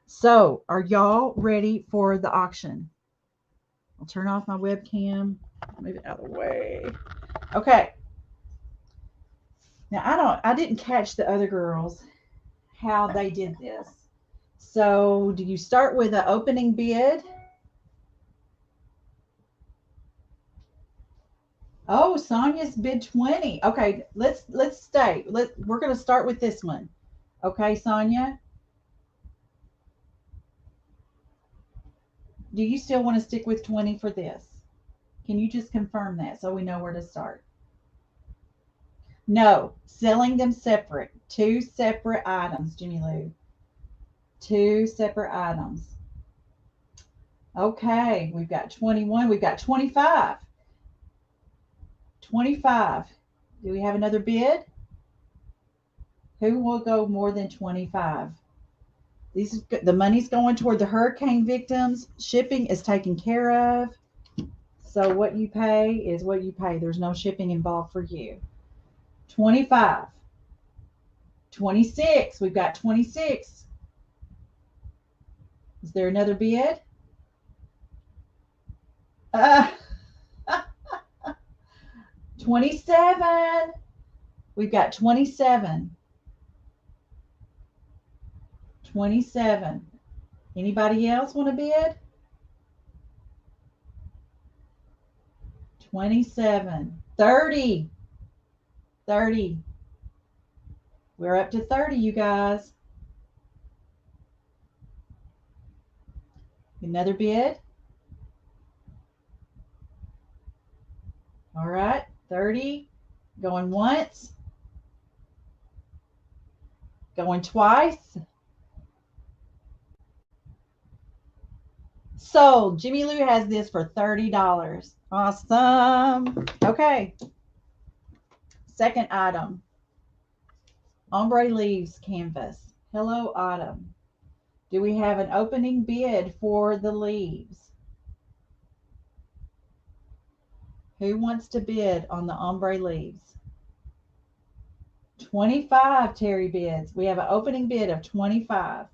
So are y'all ready for the auction? I'll turn off my webcam. Move it out of the way. Okay. Now I didn't catch the other girls how they did this. So do you start with an opening bid? Oh, Sonia's bid 20. Okay, let's stay. We're gonna start with this one. Okay, Sonia. Do you still want to stick with 20 for this? Can you just confirm that so we know where to start? No, selling them separate. Two separate items, Jimmy Lou. Two separate items. Okay, we've got 21. We've got 25. 25. Do we have another bid? Who will go more than 25? The money's going toward the hurricane victims. Shipping is taken care of. So what you pay is what you pay. There's no shipping involved for you. 25. 26. We've got 26. Is there another bid? 27. We've got 27. 27. Anybody else want to bid? 27. 30. 30. We're up to 30, you guys. Another bid? All right, 30. Going once. Going twice. Sold. Jimmy Lou has this for $30. Awesome. Okay. Second item. Ombre leaves canvas. Hello, Autumn. Do we have an opening bid for the leaves? Who wants to bid on the ombre leaves? 25, Terry bids. We have an opening bid of 25.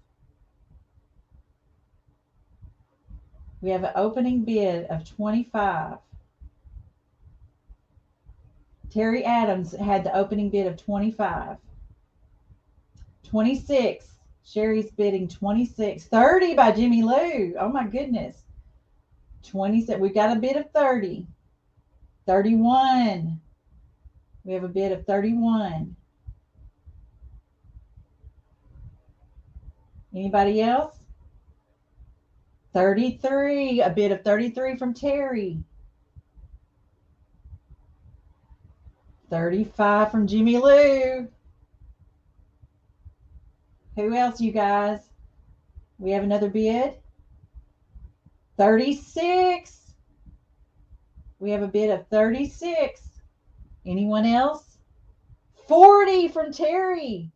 We have an opening bid of 25. Terry Adams had the opening bid of 25. 26. Sherry's bidding 26. 30 by Jimmy Lou. Oh my goodness. 27. We've got a bid of 30. 31. We have a bid of 31. Anybody else? 33. A bid of 33 from Terry. 35 from Jimmy Lou. Who else, you guys? We have another bid. 36. We have a bid of 36. Anyone else? 40 from Terry.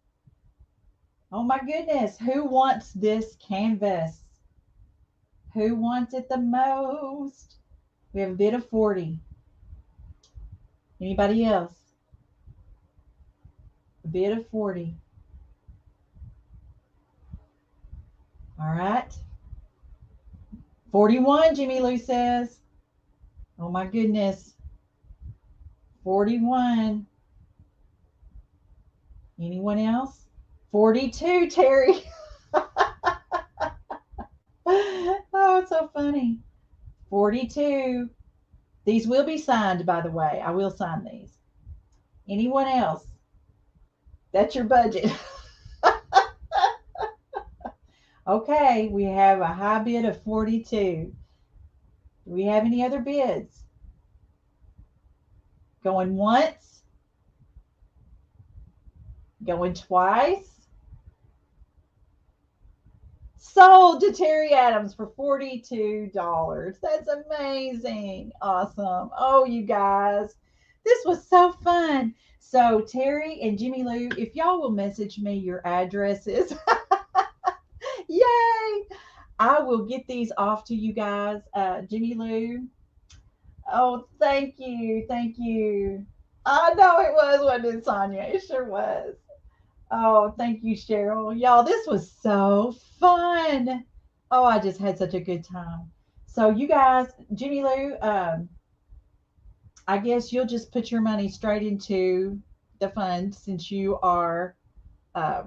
Oh my goodness. Who wants this canvas? Who wants it the most? We have a bid of 40. Anybody else? A bid of 40. All right. 41, Jimmy Lou says. Oh my goodness. 41. Anyone else? 42, Terry. Oh, it's so funny. 42. These will be signed, by the way. I will sign these. Anyone else? That's your budget. Okay, we have a high bid of 42. Do we have any other bids? Going once? Going twice? Sold to Terry Adams for $42. That's amazing. Awesome. Oh, you guys, this was so fun. So, Terry and Jimmy Lou, if y'all will message me your addresses, yay! I will get these off to you guys. Jimmy Lou, oh, thank you. Thank you. I know it was, wasn't it, Sonia? It sure was. Oh, thank you, Cheryl. Y'all, this was so fun. Oh, I just had such a good time. So, you guys, Jimmy Lou, I guess you'll just put your money straight into the fund since you are uh,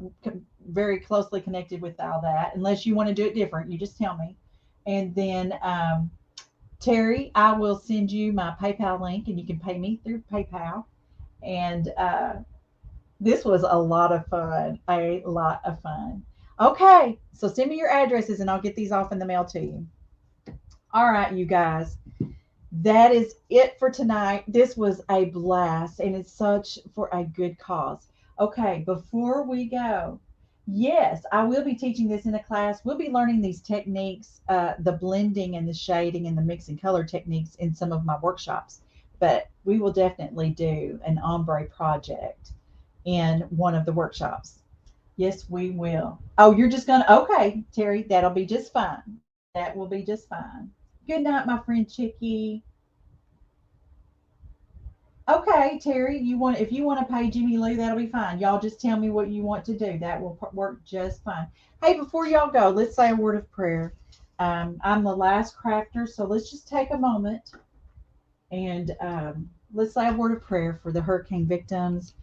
very closely connected with all that. Unless you want to do it different, you just tell me. And then, Terry, I will send you my PayPal link and you can pay me through PayPal. And this was a lot of fun. A lot of fun. Okay, so send me your addresses and I'll get these off in the mail to you. All right, you guys. That is it for tonight. This was a blast and it's such for a good cause. Okay, before we go, yes, I will be teaching this in a class. We'll be learning these techniques, the blending and the shading and the mixing color techniques in some of my workshops. But we will definitely do an ombre project in one of the workshops. Yes, we will. Oh, you're just going to, okay, Terry, that'll be just fine. That will be just fine. Good night, my friend Chicky. Okay, Terry, you want if you want to pay Jimmy Lou, that'll be fine. Y'all just tell me what you want to do. That will work just fine. Hey, before y'all go, let's say a word of prayer. I'm the last crafter, so let's just take a moment and let's say a word of prayer for the hurricane victims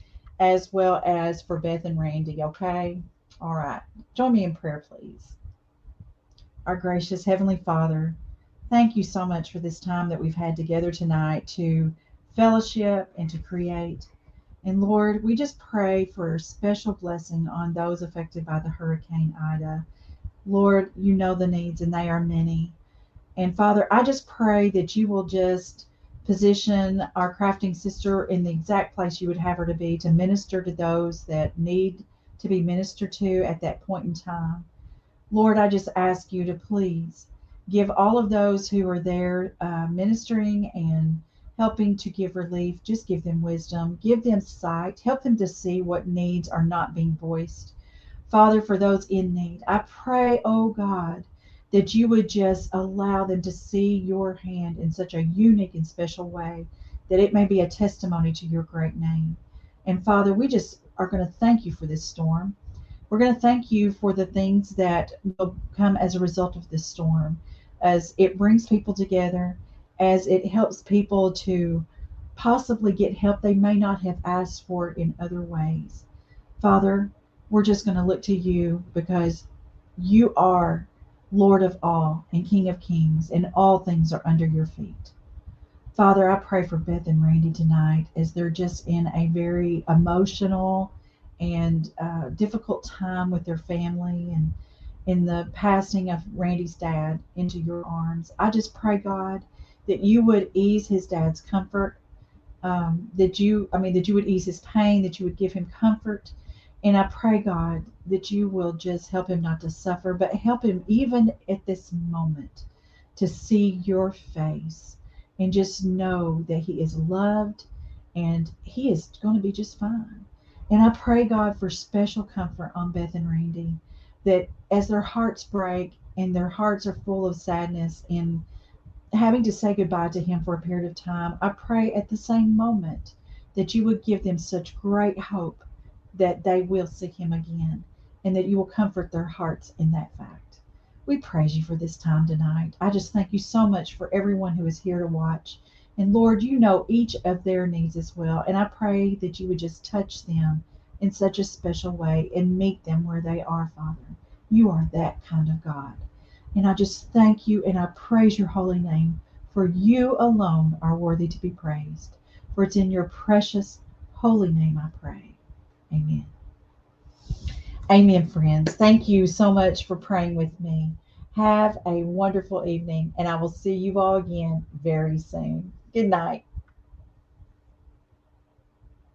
as well as for Beth and Randy, okay? All right. Join me in prayer, please. Our gracious Heavenly Father, thank you so much for this time that we've had together tonight to fellowship and to create. And Lord, we just pray for a special blessing on those affected by the Hurricane Ida. Lord, you know the needs, and they are many. And Father, I just pray that you will just position our crafting sister in the exact place you would have her to be to minister to those that need to be ministered to at that point in time. Lord, I just ask you to please give all of those who are there ministering and helping to give relief, just give them wisdom, give them sight, help them to see what needs are not being voiced. Father, for those in need, I pray, oh God, that you would just allow them to see your hand in such a unique and special way that it may be a testimony to your great name. And Father, we just are going to thank you for this storm. We're going to thank you for the things that will come as a result of this storm, as it brings people together, as it helps people to possibly get help they may not have asked for in other ways. Father, we're just going to look to you because you are Lord of all and King of kings, and all things are under your feet. Father, I pray for Beth and Randy tonight as they're just in a very emotional and difficult time with their family and in the passing of Randy's dad into your arms. I just pray, God, that you would ease his dad's comfort, that you would ease his pain, that you would give him comfort. And I pray, God, that you will just help him not to suffer, but help him even at this moment to see your face and just know that he is loved and he is going to be just fine. And I pray, God, for special comfort on Beth and Randy, that as their hearts break and their hearts are full of sadness and having to say goodbye to him for a period of time, I pray at the same moment that you would give them such great hope that they will see him again and that you will comfort their hearts in that fact. We praise you for this time tonight. I just thank you so much for everyone who is here to watch. And Lord, you know each of their needs as well. And I pray that you would just touch them in such a special way and meet them where they are, Father. You are that kind of God. And I just thank you and I praise your holy name, for you alone are worthy to be praised. For it's in your precious holy name I pray. Amen. Amen, friends. Thank you so much for praying with me. Have a wonderful evening, and I will see you all again very soon. Good night.